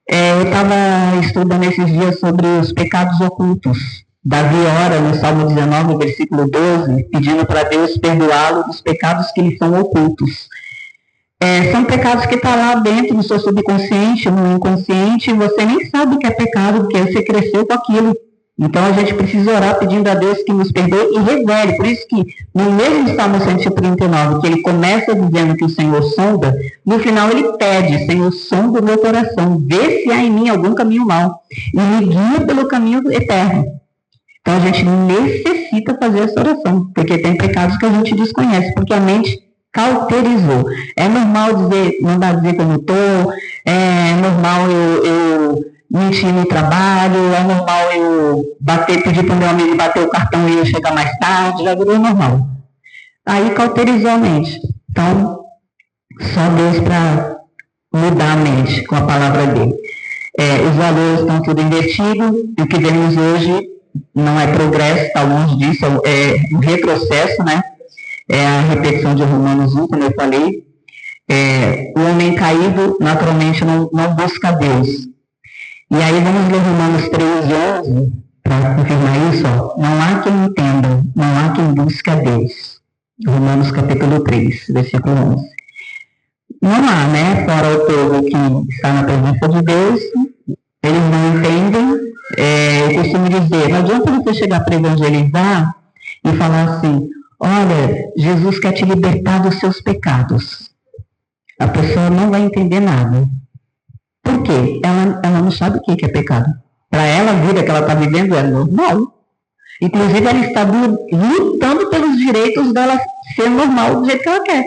Eu estava estudando esses dias sobre os pecados ocultos. Davi ora no Salmo 19, versículo 12, pedindo para Deus perdoá-lo dos pecados que lhe são ocultos. São pecados que estão lá dentro no seu subconsciente, no inconsciente, e você nem sabe que é pecado, porque você cresceu com aquilo. Então a gente precisa orar pedindo a Deus que nos perdoe e revele. Por isso que no mesmo Salmo 139, que ele começa dizendo que o Senhor sonda, no final ele pede: Senhor, sonda o meu coração, vê se há em mim algum caminho mau e me guia pelo caminho eterno. Então a gente necessita fazer essa oração, porque tem pecados que a gente desconhece, porque a mente cauterizou. É normal mandar dizer como estou, é normal eu mentir no trabalho, é normal eu pedir para o meu amigo bater o cartão e eu chegar mais tarde, já virou normal. Aí cauterizou a mente. Então, só Deus para mudar a mente com a palavra dele. Os valores estão tudo invertidos, e o que vemos hoje não é progresso, está longe disso, é um retrocesso, né? É a repetição de Romanos 1, como eu falei. O homem caído, naturalmente, não busca Deus. E aí vamos ler Romanos 3:11, para confirmar isso. Não há quem entenda, não há quem busque a Deus. Romanos capítulo 3, versículo 11. Não há, né? Fora o povo que está na presença de Deus, eles não entendem. Eu costumo dizer, não adianta você chegar para evangelizar e falar assim: olha, Jesus quer te libertar dos seus pecados. A pessoa não vai entender nada. Por quê? Ela não sabe o que é pecado. Para ela, a vida que ela está vivendo é normal. Inclusive, ela está lutando pelos direitos dela ser normal do jeito que ela quer.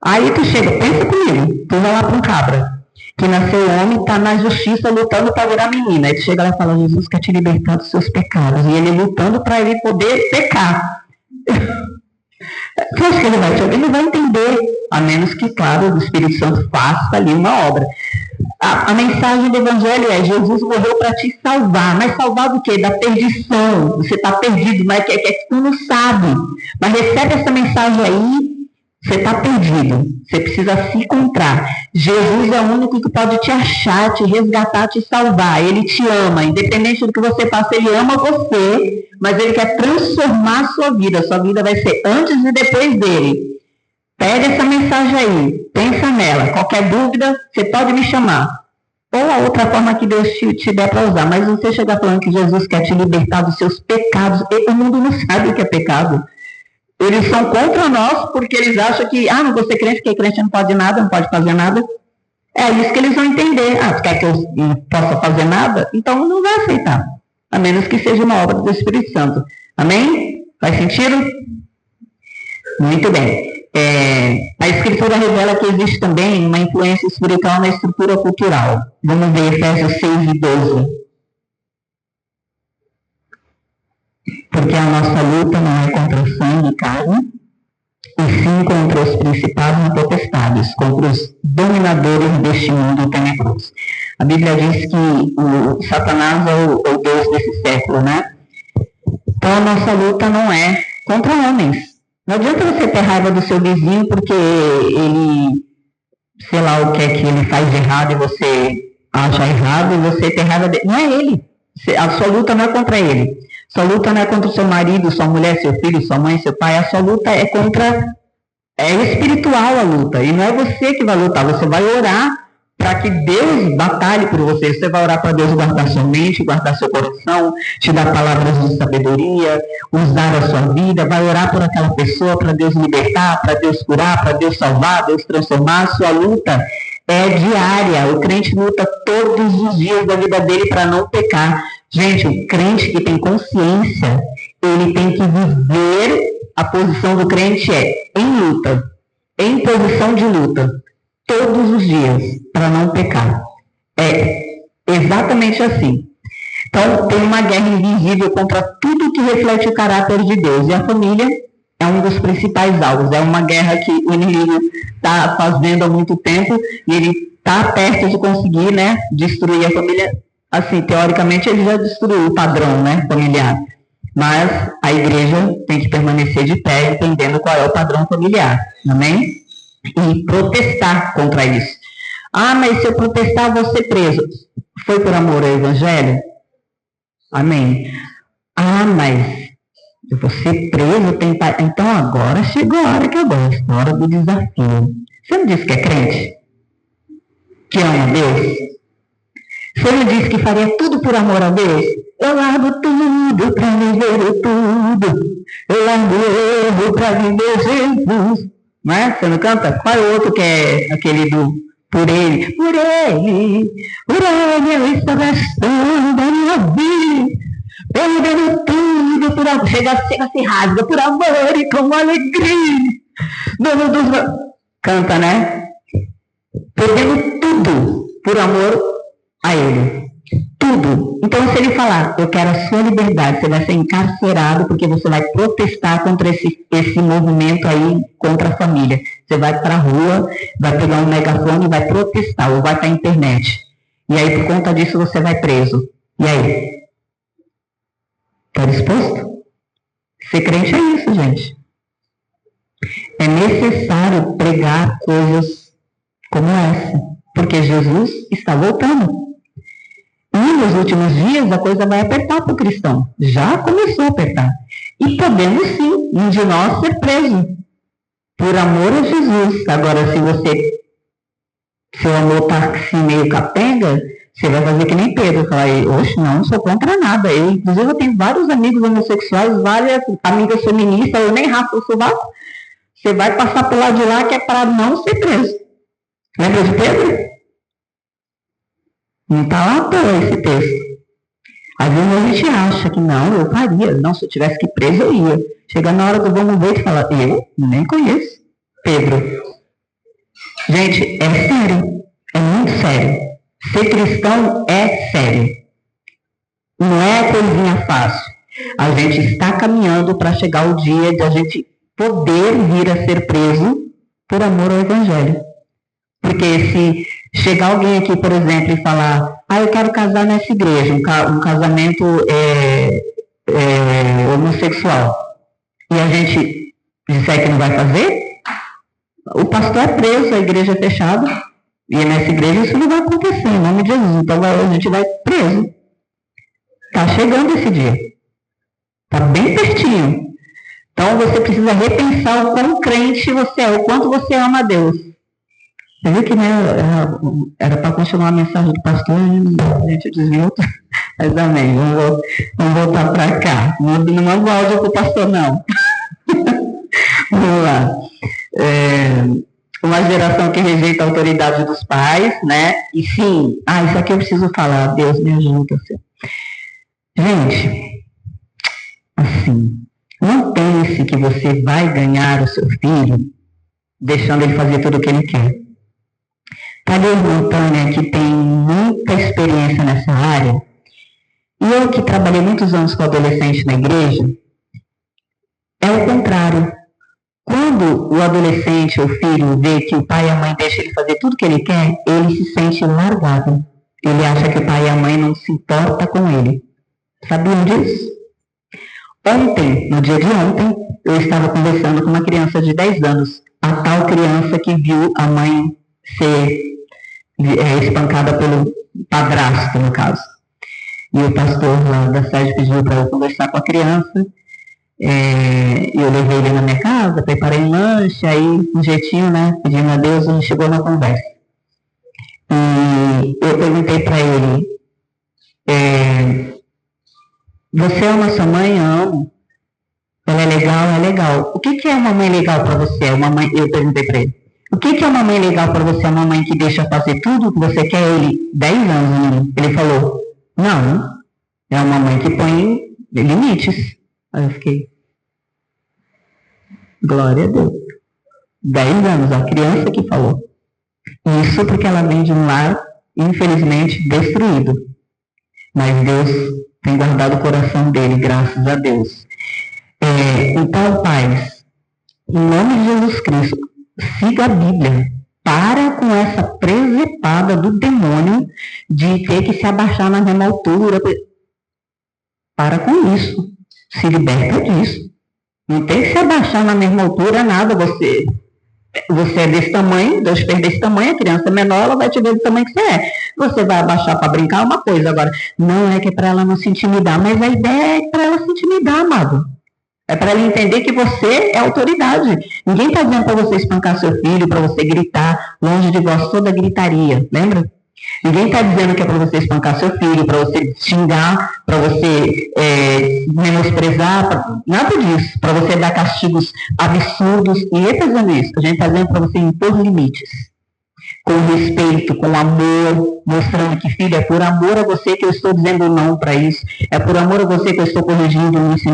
Aí tu chega, pensa comigo, tu vai lá para um cabra que nasceu homem, está na justiça lutando para virar menina. Aí tu chega lá e fala: Jesus quer te libertar dos seus pecados. E ele lutando para ele poder pecar. Eu acho que ele vai entender, a menos que, claro, o Espírito Santo faça ali uma obra. A mensagem do Evangelho é: Jesus morreu para te salvar. Mas salvar do quê? Da perdição. Você está perdido, mas é que tu não sabe. Mas recebe essa mensagem aí, você está perdido. Você precisa se encontrar. Jesus é o único que pode te achar, te resgatar, te salvar. Ele te ama. Independente do que você faça, ele ama você, mas ele quer transformar a sua vida. Sua vida vai ser antes e depois dele. Pega essa mensagem aí, pensa nela. Qualquer dúvida, você pode me chamar. Ou a outra forma que Deus te der para usar. Mas você chegar falando que Jesus quer te libertar dos seus pecados, o mundo não sabe o que é pecado. Eles são contra nós porque eles acham que, não vou ser crente, porque crente não pode nada, não pode fazer nada. É isso que eles vão entender. Tu quer que eu não possa fazer nada? Então não vai aceitar. A menos que seja uma obra do Espírito Santo. Amém? Faz sentido? Muito bem. A Escritura revela que existe também uma influência espiritual na estrutura cultural. Vamos ver Efésios 6:12. Porque a nossa luta não é contra sangue e carne, e sim contra os principados e potestades, contra os dominadores deste mundo tenebroso. A Bíblia diz que o Satanás é o Deus desse século, né? Então a nossa luta não é contra homens. Não adianta você ter raiva do seu vizinho porque ele, sei lá o que é que ele faz de errado e você acha errado e você ter raiva dele. Não é ele. A sua luta não é contra ele. Sua luta não é contra o seu marido, sua mulher, seu filho, sua mãe, seu pai. A sua luta é espiritual a luta. E não é você que vai lutar. Você vai orar para que Deus batalhe por você. Você vai orar para Deus guardar sua mente, guardar seu coração, te dar palavras de sabedoria, usar a sua vida. Vai orar por aquela pessoa para Deus libertar, para Deus curar, para Deus salvar, Deus transformar. A sua luta é diária. O crente luta todos os dias da vida dele para não pecar. Gente, o crente que tem consciência, ele tem que viver. A posição do crente é em luta, em posição de luta, todos os dias, para não pecar. É exatamente assim. Então, tem uma guerra invisível contra tudo que reflete o caráter de Deus. E a família é um dos principais alvos. É uma guerra que o inimigo está fazendo há muito tempo e ele está perto de conseguir, né, destruir a família. Assim, teoricamente, ele já destruiu o padrão, né, familiar. Mas a igreja tem que permanecer de pé, entendendo qual é o padrão familiar. Amém? E protestar contra isso. Ah, mas se eu protestar, vou ser preso. Foi por amor ao evangelho? Amém. Ah, mas eu vou ser preso, então agora chegou a hora que eu gosto, a hora do desafio. Você não disse que é crente? Que ama Deus? Você não disse que faria tudo por amor a Deus? Eu largo tudo para viver tudo. Eu largo o erro para viver Jesus. Não é? Você não canta? Qual é o outro que é aquele do por ele? Por ele eu estou gastando a minha vida. Perdendo tudo por amor. Chega, se rasga por amor e com alegria. Canta, né? Perdendo tudo por amor a ele. Tudo. Então, se ele falar, eu quero a sua liberdade, você vai ser encarcerado porque você vai protestar contra esse movimento aí contra a família. Você vai para a rua, vai pegar um megafone e vai protestar, ou vai para a internet. E aí, por conta disso, você vai preso. E aí? Está disposto? Ser crente é isso, gente. É necessário pregar coisas como essa, porque Jesus está voltando. E nos últimos dias a coisa vai apertar para o cristão. Já começou a apertar. E podemos sim, um de nós ser preso. Por amor a Jesus. Agora, se seu amor está assim meio capenga, você vai fazer que nem Pedro. Falar, oxe, não sou contra nada. Inclusive, eu tenho vários amigos homossexuais, várias amigas feministas, eu nem raspo o sovaco. Você vai passar por lado de lá que é para não ser preso. Lembra de Pedro? Não está lá à toa esse texto. Às vezes a gente acha que não, eu faria. Não, se eu tivesse que ir preso, eu ia. Chega na hora do vamos ver e fala, eu nem conheço Pedro. Gente, é sério. É muito sério. Ser cristão é sério. Não é coisinha fácil. A gente está caminhando para chegar o dia de a gente poder vir a ser preso por amor ao evangelho. Porque se chegar alguém aqui, por exemplo, e falar, eu quero casar nessa igreja, um casamento homossexual, e a gente disser que não vai fazer, o pastor é preso, a igreja é fechada, e nessa igreja isso não vai acontecer, em nome de Jesus. Então a gente vai preso. Está chegando esse dia. Está bem pertinho. Então você precisa repensar o quão crente você é, o quanto você ama a Deus. Você viu que, né, era para continuar a mensagem do pastor, a gente desviou, mas amém, vamos voltar para cá. Não manda o áudio para o pastor, não. Vamos lá. Uma geração que rejeita a autoridade dos pais, né? E sim, isso aqui eu preciso falar, Deus me ajuda. Gente, assim, não pense que você vai ganhar o seu filho deixando ele fazer tudo o que ele quer. Tá ali a irmã Tânia, que tem muita experiência nessa área, e eu que trabalhei muitos anos com adolescente na igreja, é o contrário. Quando o adolescente, o filho, vê que o pai e a mãe deixam ele fazer tudo que ele quer, ele se sente largado. Ele acha que o pai e a mãe não se importam com ele. Sabiam disso? Ontem, no dia de ontem, eu estava conversando com uma criança de 10 anos, a tal criança que viu a mãe ser espancada pelo padrasto, no caso. E o pastor lá da sede pediu para eu conversar com a criança. Eu levei ele na minha casa, preparei um lanche, aí um jeitinho, né, pedindo a Deus, a gente chegou na conversa. E eu perguntei para ele, você ama sua mãe? Amo. Ela é legal? É legal. O que é uma mãe legal para você? Eu perguntei para ele. O que é uma mãe legal para você? Uma mãe que deixa fazer tudo o que você quer? Ele, 10 anos, menino. Ele falou, não, é uma mãe que põe limites. Aí eu fiquei, glória a Deus. 10 anos, a criança que falou. Isso porque ela vem de um lar, infelizmente, destruído. mas Deus tem guardado o coração dele, graças a Deus. Então, pais, em nome de Jesus Cristo, siga a Bíblia. Para com essa presepada do demônio de ter que se abaixar na mesma altura. Para com isso. Se liberta disso. Não tem que se abaixar na mesma altura, nada. Você é desse tamanho, Deus fez desse tamanho, a criança é menor, ela vai te ver do tamanho que você é. Você vai abaixar para brincar, uma coisa. Agora, não é que é para ela não se intimidar, mas a ideia é para ela se intimidar, amado. É para ela entender que você é autoridade. Ninguém está dizendo para você espancar seu filho, para você gritar, longe de vós toda gritaria, lembra? Ninguém está dizendo que é para você espancar seu filho, para você xingar, para você menosprezar, nada disso, para você dar castigos absurdos. Ninguém está dizendo isso. A gente está dizendo para você impor limites, com respeito, com amor, mostrando que, filho, é por amor a você que eu estou dizendo não para isso, é por amor a você que eu estou corrigindo nisso.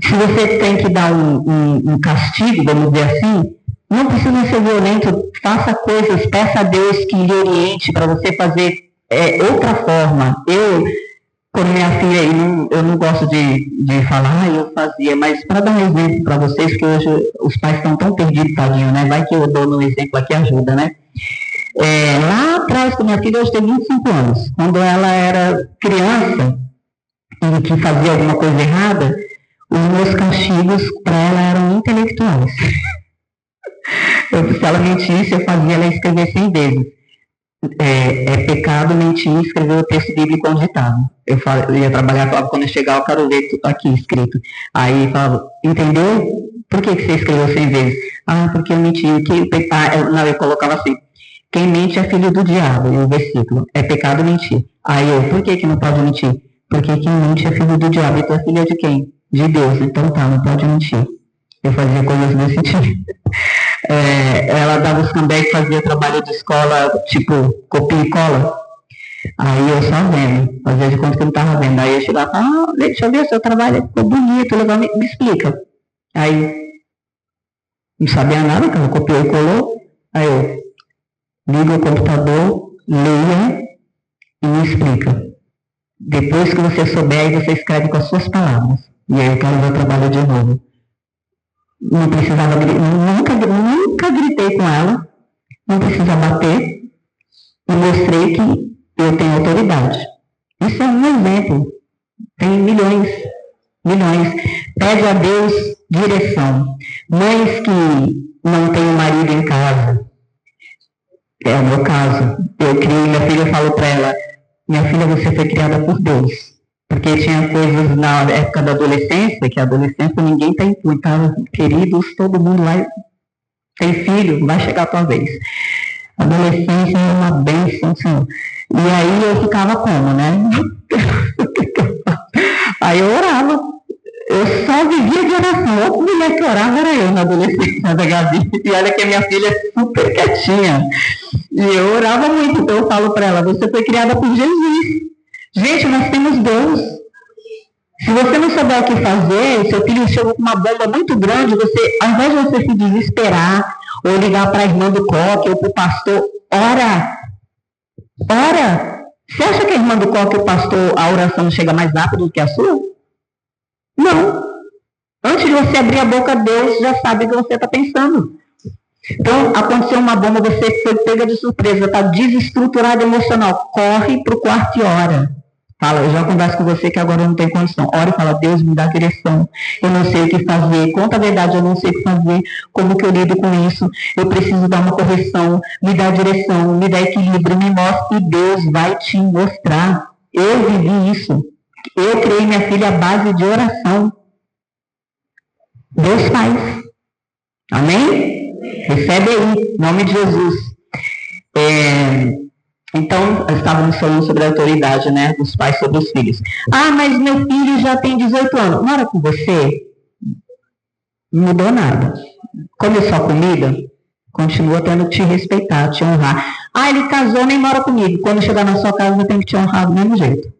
Se você tem que dar um castigo, vamos dizer assim, não precisa ser violento, faça coisas, peça a Deus que lhe oriente para você fazer outra forma. Quando minha filha, eu não gosto de falar, eu fazia, mas para dar um exemplo para vocês, que hoje os pais estão tão perdidos, tadinho, né? Vai que eu dou um exemplo aqui, ajuda, né? Lá atrás, com minha filha, hoje tem 25 anos, quando ela era criança e que fazia alguma coisa errada, os meus castigos para ela eram intelectuais. Se ela mentisse, eu fazia ela escrever 100 vezes. É pecado mentir e escrever o texto bíblico onde estava. Eu ia trabalhar, falava, quando eu chegar, eu quero ver aqui escrito. Aí falava, entendeu? Por que você escreveu 100 vezes? Porque eu menti. Eu colocava assim, quem mente é filho do diabo, e o versículo, é pecado mentir. Aí por que não pode mentir? Porque quem mente é filho do diabo, e tu é filha de quem? De Deus, então tá, não pode mentir. Eu fazia coisas nesse sentido. Ela dava os cambés, fazia trabalho de escola, tipo, copia e cola. Aí eu só vendo, fazia de conta que eu não estava vendo. Aí eu chegava e falava, deixa eu ver, seu trabalho ficou bonito, legal, me explica. Aí, não sabia nada, que ela copiou e colou. Aí eu, liga o computador, leia e me explica. Depois que você souber, aí você escreve com as suas palavras. E aí eu quero ver o trabalho de novo. Não precisava, nunca gritei com ela, não precisa bater, e mostrei que eu tenho autoridade. Isso é um exemplo. Tem milhões. Pede a Deus direção. Mães que não têm um marido em casa, é o meu caso. Eu criei minha filha, eu falo para ela, minha filha, você foi criada por Deus. Porque tinha coisas na época da adolescência, que a adolescência ninguém tem tá, queridos, todo mundo lá tem filho, vai chegar a tua vez. A adolescência é uma bênção, Senhor. E aí eu ficava como, né? Aí eu orava. Eu só vivia de oração. Outra mulher que orava era eu na adolescência da Gabi. E olha que a minha filha é super quietinha. E eu orava muito, então eu falo para ela, você foi criada por Jesus. Gente, nós temos Deus. Se você não souber o que fazer, seu filho chegou com uma bomba muito grande, você, ao invés de você se desesperar, ou ligar para a irmã do coque, ou para o pastor, ora. Você acha que a irmã do coque e o pastor, a oração chega mais rápido do que a sua? Não. Antes de você abrir a boca, Deus já sabe o que você está pensando. Então, aconteceu uma bomba, você foi pega de surpresa, está desestruturado emocional. Corre para o quarto e ora. Fala, eu já converso com você que agora eu não tenho condição. Ora e fala, Deus me dá direção. Eu não sei o que fazer. Conta a verdade, eu não sei o que fazer. Como que eu lido com isso? Eu preciso dar uma correção. Me dá direção, me dá equilíbrio, me mostra. E Deus vai te mostrar. Eu vivi isso. Eu criei minha filha à base de oração. Deus faz. Amém? Recebe aí, em nome de Jesus. Então, estávamos falando sobre a autoridade, né, dos pais sobre os filhos. Mas meu filho já tem 18 anos. Mora com você? Não mudou nada. Come só comida? Continua tendo que te respeitar, te honrar. Ele casou, nem mora comigo. Quando chegar na sua casa, eu tenho que te honrar do mesmo jeito.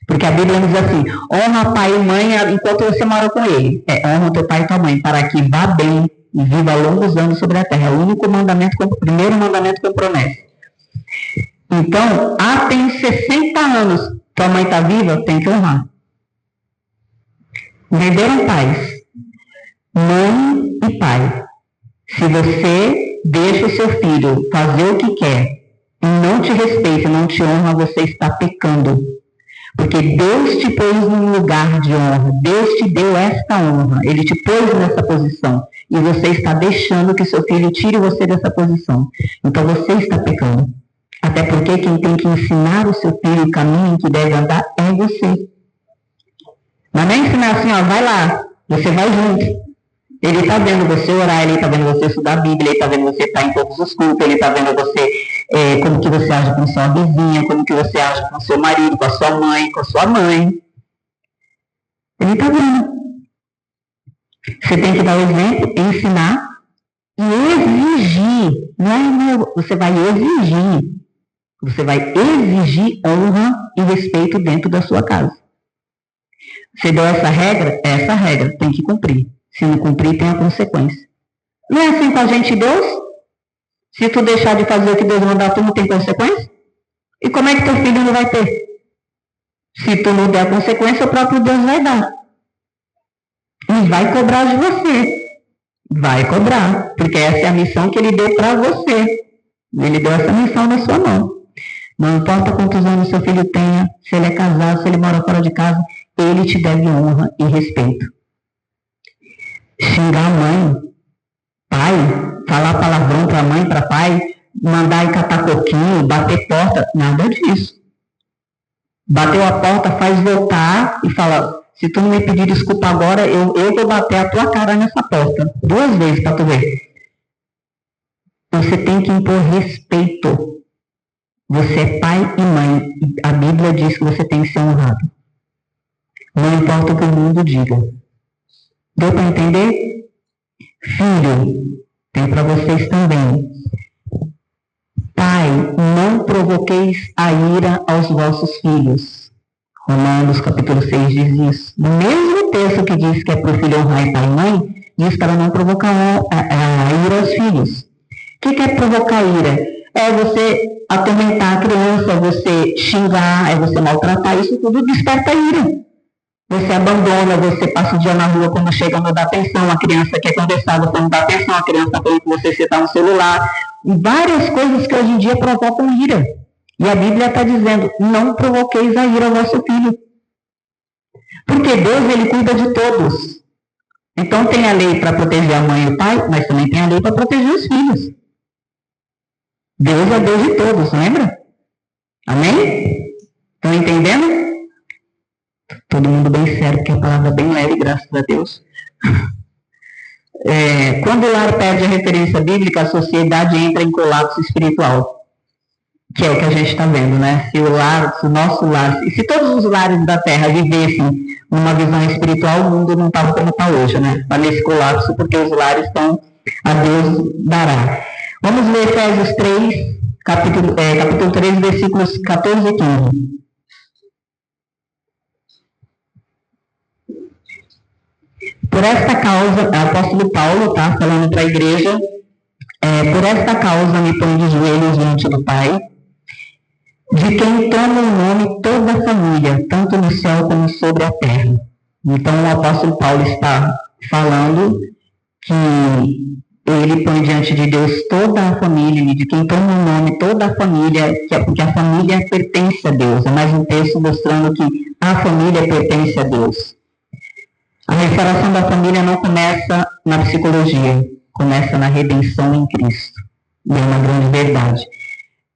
Porque a Bíblia diz assim, honra pai e mãe enquanto você mora com ele. Honra teu pai e tua mãe, para que vá bem e viva longos anos sobre a terra. É o único mandamento, o primeiro mandamento com promessa. Então, tem 60 anos, tua mãe está viva, tem que honrar. Entenderam, pais? Mãe e pai. Se você deixa o seu filho fazer o que quer e não te respeita, não te honra, você está pecando. Porque Deus te pôs num lugar de honra. Deus te deu esta honra. Ele te pôs nessa posição. E você está deixando que seu filho tire você dessa posição. Então você está pecando. Até porque quem tem que ensinar o seu filho o caminho que deve andar é você. Mas não é ensinar assim, ó, vai lá, você vai junto. Ele está vendo você orar, ele está vendo você estudar a Bíblia, ele está vendo você estar em todos os cultos, ele está vendo você, como que você age com sua vizinha, como que você age com seu marido, com a sua mãe, com a sua mãe. Ele está vendo. Você tem que dar o exemplo, ensinar e exigir. Não é meu, você vai exigir. Você vai exigir honra e respeito dentro da sua casa. Você deu essa regra tem que cumprir. Se não cumprir, tem a consequência. Não é assim com a gente, Deus? Se tu deixar de fazer o que Deus mandar, tu não tem consequência? E como é que teu filho não vai ter? Se tu não der a consequência, o próprio Deus vai dar. E vai cobrar de você. Vai cobrar. Porque essa é a missão que ele deu para você. Ele deu essa missão na sua mão. Não importa quantos anos seu filho tenha, se ele é casado, se ele mora fora de casa, ele te deve honra e respeito. Xingar a mãe, pai, falar palavrão para a mãe, para pai, mandar ir catar coquinho, bater porta, nada disso. Bateu a porta, faz voltar e fala, se tu não me pedir desculpa agora, eu vou bater a tua cara nessa porta. 2 vezes para tu ver. Você tem que impor respeito. Você é pai e mãe. A Bíblia diz que você tem que ser honrado. Não importa o que o mundo diga. Deu para entender? Filho, tem para vocês também. Pai, não provoqueis a ira aos vossos filhos. Romanos capítulo 6 diz isso. No mesmo texto que diz que é para o filho honrar pai e mãe, diz para não provocar a ira aos filhos. O que é provocar ira? É você atormentar a criança, é você xingar, é você maltratar. Isso tudo desperta ira. Você abandona, você passa o dia na rua, quando chega não dá atenção, a criança quer conversar, você não dá atenção, a criança está falando com você está no celular. Várias coisas que hoje em dia provocam ira. E a Bíblia está dizendo, não provoqueis a ira ao vosso filho. Porque Deus, ele cuida de todos. Então tem a lei para proteger a mãe e o pai, mas também tem a lei para proteger os filhos. Deus é Deus de todos, lembra? Amém? Estão entendendo? Todo mundo bem sério, porque a palavra é bem leve, graças a Deus. Quando o lar perde a referência bíblica, a sociedade entra em colapso espiritual. Que é o que a gente está vendo, né? Se o nosso lar, se todos os lares da Terra vivessem numa visão espiritual, o mundo não estava como está hoje, né? Está nesse colapso, porque os lares estão, a Deus dará. Vamos ler Efésios 3, capítulo 3, versículos 14 e 15. Por esta causa, o apóstolo Paulo está falando para a igreja, por esta causa me ponho de joelhos diante do Pai, de quem toma o nome toda a família, tanto no céu como sobre a terra. Então o apóstolo Paulo está falando que ele põe diante de Deus toda a família, de quem toma o nome toda a família, porque a família pertence a Deus. É mais um texto mostrando que a família pertence a Deus. A restauração da família não começa na psicologia, começa na redenção em Cristo. E é uma grande verdade.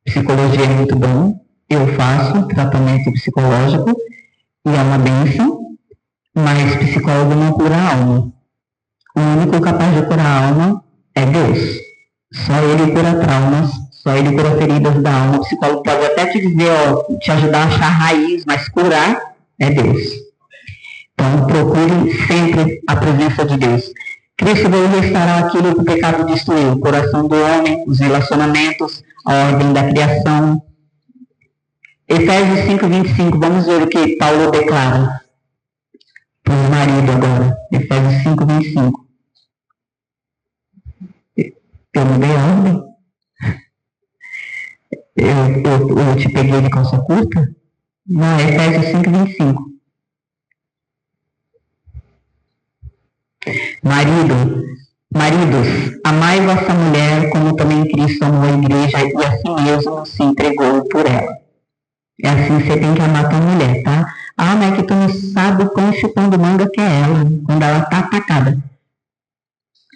Psicologia é muito bom, eu faço tratamento psicológico e é uma bênção, mas psicólogo não cura a alma. O único capaz de curar a alma é Deus. Só Ele cura traumas, só Ele cura feridas da alma. O psicólogo pode até te dizer, te ajudar a achar a raiz, mas curar é Deus. Então, procure sempre a presença de Deus. Cristo veio restaurar aquilo que o pecado destruiu, o coração do homem, os relacionamentos, a ordem da criação. Efésios 5, 25, vamos ver o que Paulo declara para o marido agora. Efésios 5, 25. Eu mudei a ordem? eu te peguei de calça curta? Não, Efésios 5:25. Maridos, amai vossa mulher como também Cristo amou a igreja e a si mesmo se entregou por ela. É assim que você tem que amar tua mulher, tá? Ah, mas é que tu não sabe o quão chupando manga que é ela, quando ela tá atacada.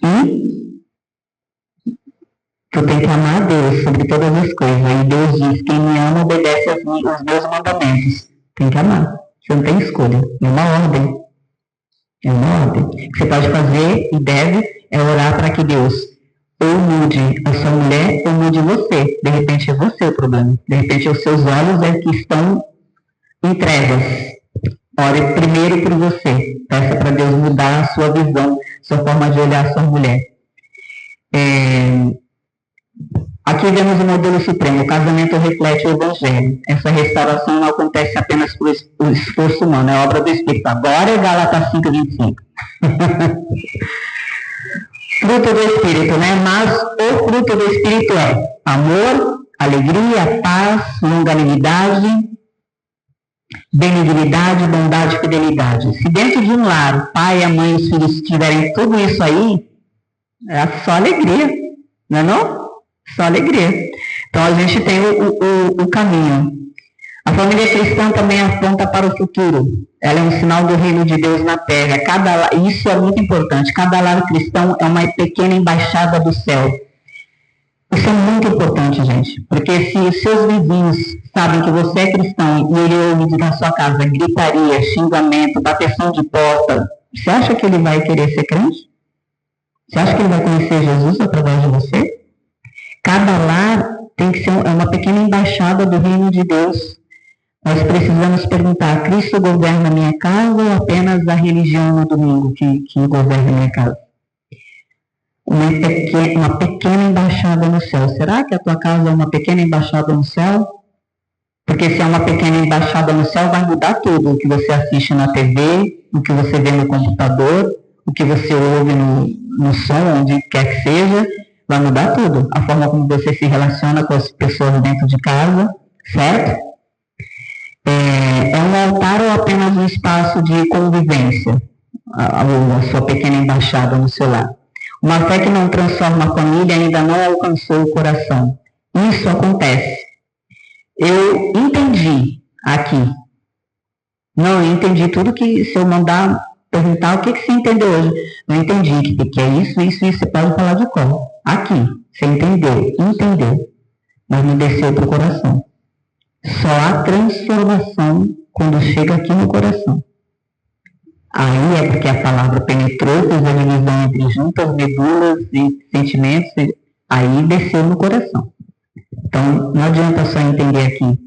E tu tem que amar a Deus sobre todas as coisas. Aí Deus diz, quem me ama obedece aos meus mandamentos. Tem que amar. Você não tem escolha. É uma ordem. É uma ordem. O que você pode fazer e deve é orar para que Deus ou mude a sua mulher ou mude você. De repente é você o problema. De repente os seus olhos é que estão em trevas. Ore primeiro por você. Peça para Deus mudar a sua visão, sua forma de olhar a sua mulher. Aqui vemos o modelo supremo. O casamento reflete o Evangelho. Essa restauração não acontece apenas por esforço humano, é obra do Espírito. Agora é Gálatas 5:25. Fruto do Espírito, né? Mas o fruto do Espírito é amor, alegria, paz, longanimidade, benignidade, bondade e fidelidade. Se dentro de um lar, o pai, a mãe e os filhos tiverem tudo isso aí, é só alegria, não é não? Só alegria. Então a gente tem o caminho. A família cristã também aponta para o futuro. Ela é um sinal do reino de Deus na terra. Isso é muito importante. Cada lar cristão é uma pequena embaixada do céu. Isso é muito importante, gente. Porque se os seus vizinhos sabem que você é cristão e ele ouve na sua casa gritaria, xingamento, bateção de porta, você acha que ele vai querer ser crente? Você acha que ele vai conhecer Jesus através de você? Cada lar tem que ser uma pequena embaixada do reino de Deus. Nós precisamos perguntar, Cristo governa a minha casa ou apenas a religião no domingo que governa a minha casa? Uma pequena embaixada no céu. Será que a tua casa é uma pequena embaixada no céu? Porque se é uma pequena embaixada no céu, vai mudar tudo. O que você assiste na TV, o que você vê no computador, o que você ouve no som, onde quer que seja, vai mudar tudo. A forma como você se relaciona com as pessoas dentro de casa, certo? É um altar ou apenas um espaço de convivência, a sua pequena embaixada no seu lar. Uma fé que não transforma a família ainda não alcançou o coração. Isso acontece. Eu entendi aqui. Não, eu entendi tudo que, se eu mandar perguntar o que você entendeu hoje, eu entendi que é isso, você pode falar de cor. Aqui, você entendeu, mas não desceu para o coração. Só há transformação quando chega aqui no coração. Aí é porque a palavra penetrou, fez a divisão entre juntas, medulas e sentimentos, aí desceu no coração. Então, não adianta só entender aqui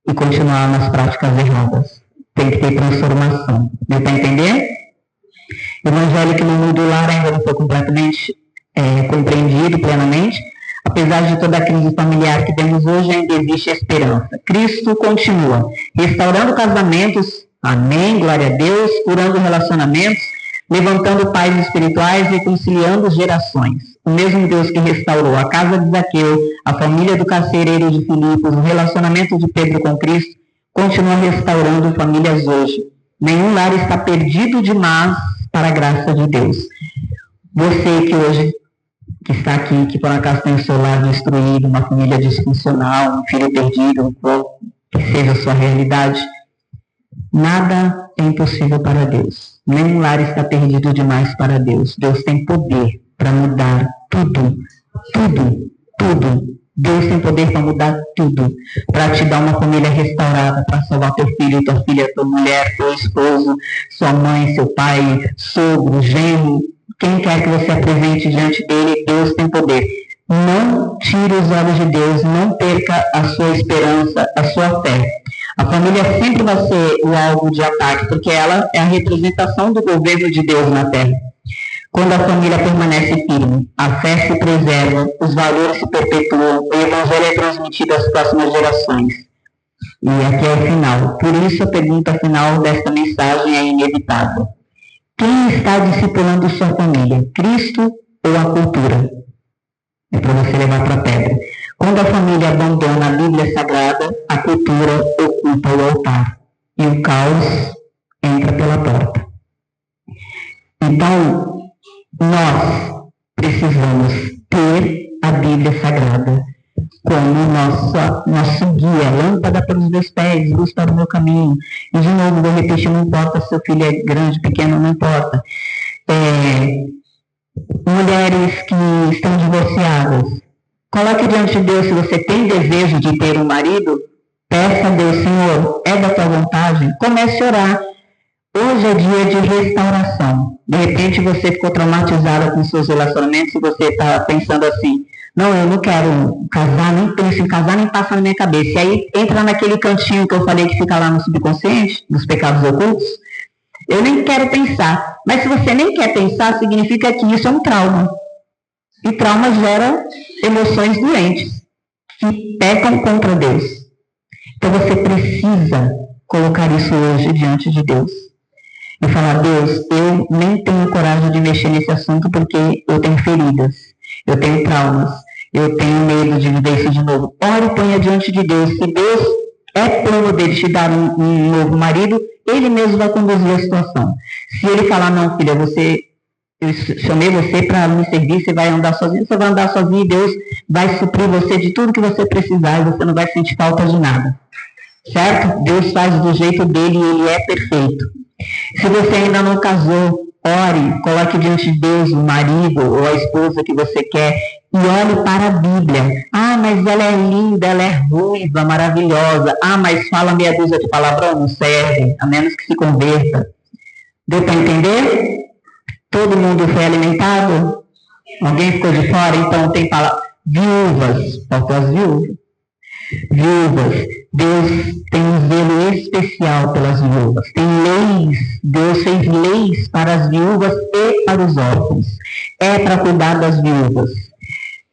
e continuar nas práticas erradas. Tem que ter transformação. Deu para entender? O evangelho que no mundo do lar ainda não foi completamente compreendido plenamente. Apesar de toda a crise familiar que temos hoje, ainda existe esperança. Cristo continua restaurando casamentos, amém, glória a Deus, curando relacionamentos, levantando pais espirituais e conciliando gerações. O mesmo Deus que restaurou a casa de Zaqueu, a família do carcereiro de Filipos, o relacionamento de Pedro com Cristo, continua restaurando famílias hoje. Nenhum lar está perdido demais para a graça de Deus. Você que hoje que está aqui, que por acaso tem o seu lar destruído, uma família disfuncional, um filho perdido, que seja a sua realidade, nada é impossível para Deus. Nenhum lar está perdido demais para Deus. Deus tem poder para mudar tudo. Deus tem poder para mudar tudo. Para te dar uma família restaurada, para salvar teu filho, tua filha, tua mulher, teu esposo, sua mãe, seu pai, sogro, genro. Quem quer que você apresente diante dele, Deus tem poder. Não tire os olhos de Deus, não perca a sua esperança, a sua fé. A família sempre vai ser o alvo de ataque, porque ela é a representação do governo de Deus na terra. Quando a família permanece firme, a fé se preserva, os valores se perpetuam, o evangelho é transmitido às próximas gerações. E aqui é o final. Por isso a pergunta final desta mensagem é inevitável. Quem está discipulando sua família? Cristo ou a cultura? É para você levar para a pedra. Quando a família abandona a Bíblia Sagrada, sagrada, a cultura ocupa o altar e o caos entra pela porta. Então, nós precisamos ter a Bíblia Sagrada como nosso guia, lâmpada para os meus pés, luz para o meu caminho. E de novo, vou repetir, não importa se seu filho é grande, pequeno, não importa. Mulheres que estão divorciadas, coloque diante de Deus, se você tem desejo de ter um marido, peça a Deus, Senhor, é da tua vontade? Comece a orar. Hoje é dia de restauração. De repente você ficou traumatizada com seus relacionamentos e você está pensando assim, não, eu não quero casar, nem penso em casar, nem passa na minha cabeça. E aí entra naquele cantinho que eu falei que fica lá no subconsciente, dos pecados ocultos. Eu nem quero pensar. Mas se você nem quer pensar, significa que isso é um trauma. E trauma gera emoções doentes, que pecam contra Deus. Então você precisa colocar isso hoje diante de Deus. E falar, Deus, eu nem tenho coragem de mexer nesse assunto porque eu tenho feridas, eu tenho traumas, eu tenho medo de viver isso de novo. Ore e ponha diante de Deus. Se Deus é plano dele te dar um novo marido, ele mesmo vai conduzir a situação. Se ele falar, não, filha, eu chamei você para me servir, você vai andar sozinho e Deus vai suprir você de tudo que você precisar e você não vai sentir falta de nada. Certo? Deus faz do jeito dele e ele é perfeito. Se você ainda não casou, ore, coloque diante de Deus o marido ou a esposa que você quer e olhe para a Bíblia. Ah, mas ela é linda, ela é ruiva, maravilhosa. Ah, mas fala meia dúzia de palavrão, não serve, a menos que se converta. Deu para entender? Todo mundo foi alimentado? Alguém ficou de fora? Então tem palavras. Viúvas, faltou as viúvas. Viúvas, Deus tem um zelo especial pelas viúvas. Tem leis, Deus fez leis para as viúvas e para os órfãos. É para cuidar das viúvas.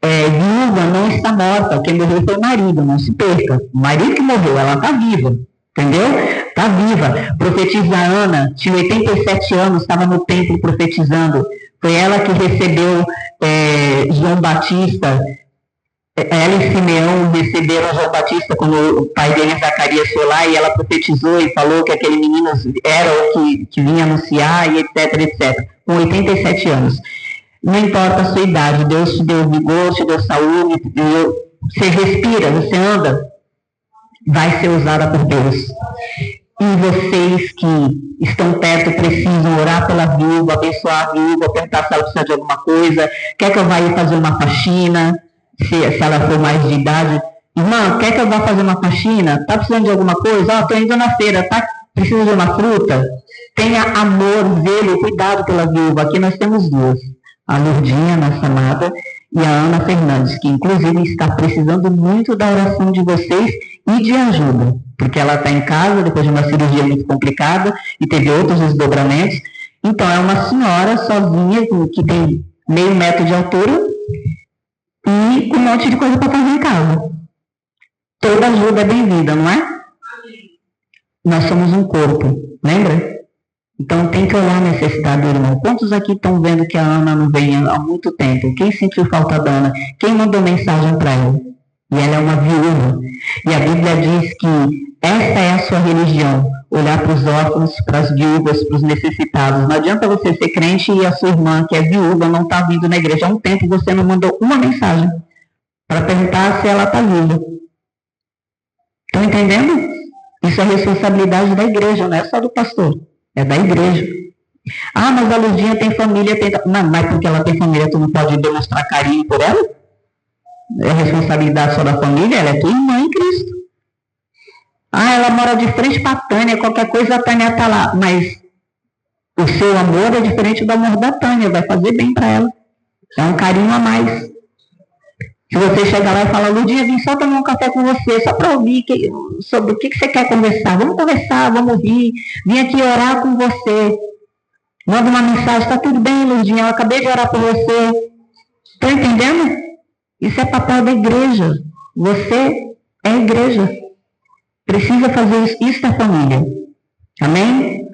Viúva não está morta, quem morreu foi o marido, não se perca. O marido que morreu, ela está viva, entendeu? Está viva. Profetiza Ana, tinha 87 anos, estava no templo profetizando. Foi ela que recebeu João Batista. Ela e Simeão receberam João Batista quando o pai dele, Zacarias, foi lá e ela profetizou e falou que aquele menino era o que vinha anunciar e etc, etc. Com 87 anos. Não importa a sua idade, Deus te deu vigor, te deu saúde, você respira, você anda, vai ser usada por Deus. E vocês que estão perto precisam orar pela viúva, abençoar a viúva, perguntar se ela precisa de alguma coisa, quer que eu vá fazer uma faxina? Se ela for mais de idade, irmã, quer que eu vá fazer uma faxina? Tá precisando de alguma coisa? Estou indo na feira, tá? Precisa de uma fruta? Tenha amor, zelo, cuidado pela viúva. Aqui nós temos duas, a Lourdinha, nossa amada, e a Ana Fernandes, que inclusive está precisando muito da oração de vocês e de ajuda, porque ela está em casa depois de uma cirurgia muito complicada e teve outros desdobramentos. Então é uma senhora sozinha, que tem meio metro de altura, e com um monte de coisa para fazer em casa. Toda ajuda é bem-vinda, não é? Nós somos um corpo, lembra? Então tem que olhar a necessidade do irmão. Quantos aqui estão vendo que a Ana não vem há muito tempo? Quem sentiu falta da Ana? Quem mandou mensagem para ela? E ela é uma viúva. E a Bíblia diz que esta é a sua religião. Olhar para os órfãos, para as viúvas, para os necessitados. Não adianta você ser crente e a sua irmã, que é viúva, não está vindo na igreja. Há um tempo você não mandou uma mensagem para perguntar se ela está viva. Estão entendendo? Isso é responsabilidade da igreja, não é só do pastor. É da igreja. Ah, mas a Lurdinha tem família. Não, mas porque ela tem família, tu não pode demonstrar carinho por ela? É responsabilidade só da família? Ela é tua irmã em Cristo. Ah, ela mora de frente para a Tânia, qualquer coisa a Tânia está lá. Mas o seu amor é diferente do amor da Tânia, vai fazer bem para ela. É um carinho a mais. Se você chegar lá e falar, Lurdinha, vim só tomar um café com você, só para ouvir sobre o que você quer conversar. Vamos conversar, vamos ouvir. Vim aqui orar com você. Manda uma mensagem, está tudo bem, Lurdinha, eu acabei de orar por você. Estão entendendo? Isso é papel da igreja. Você é a igreja. Precisa fazer isso da família. Amém?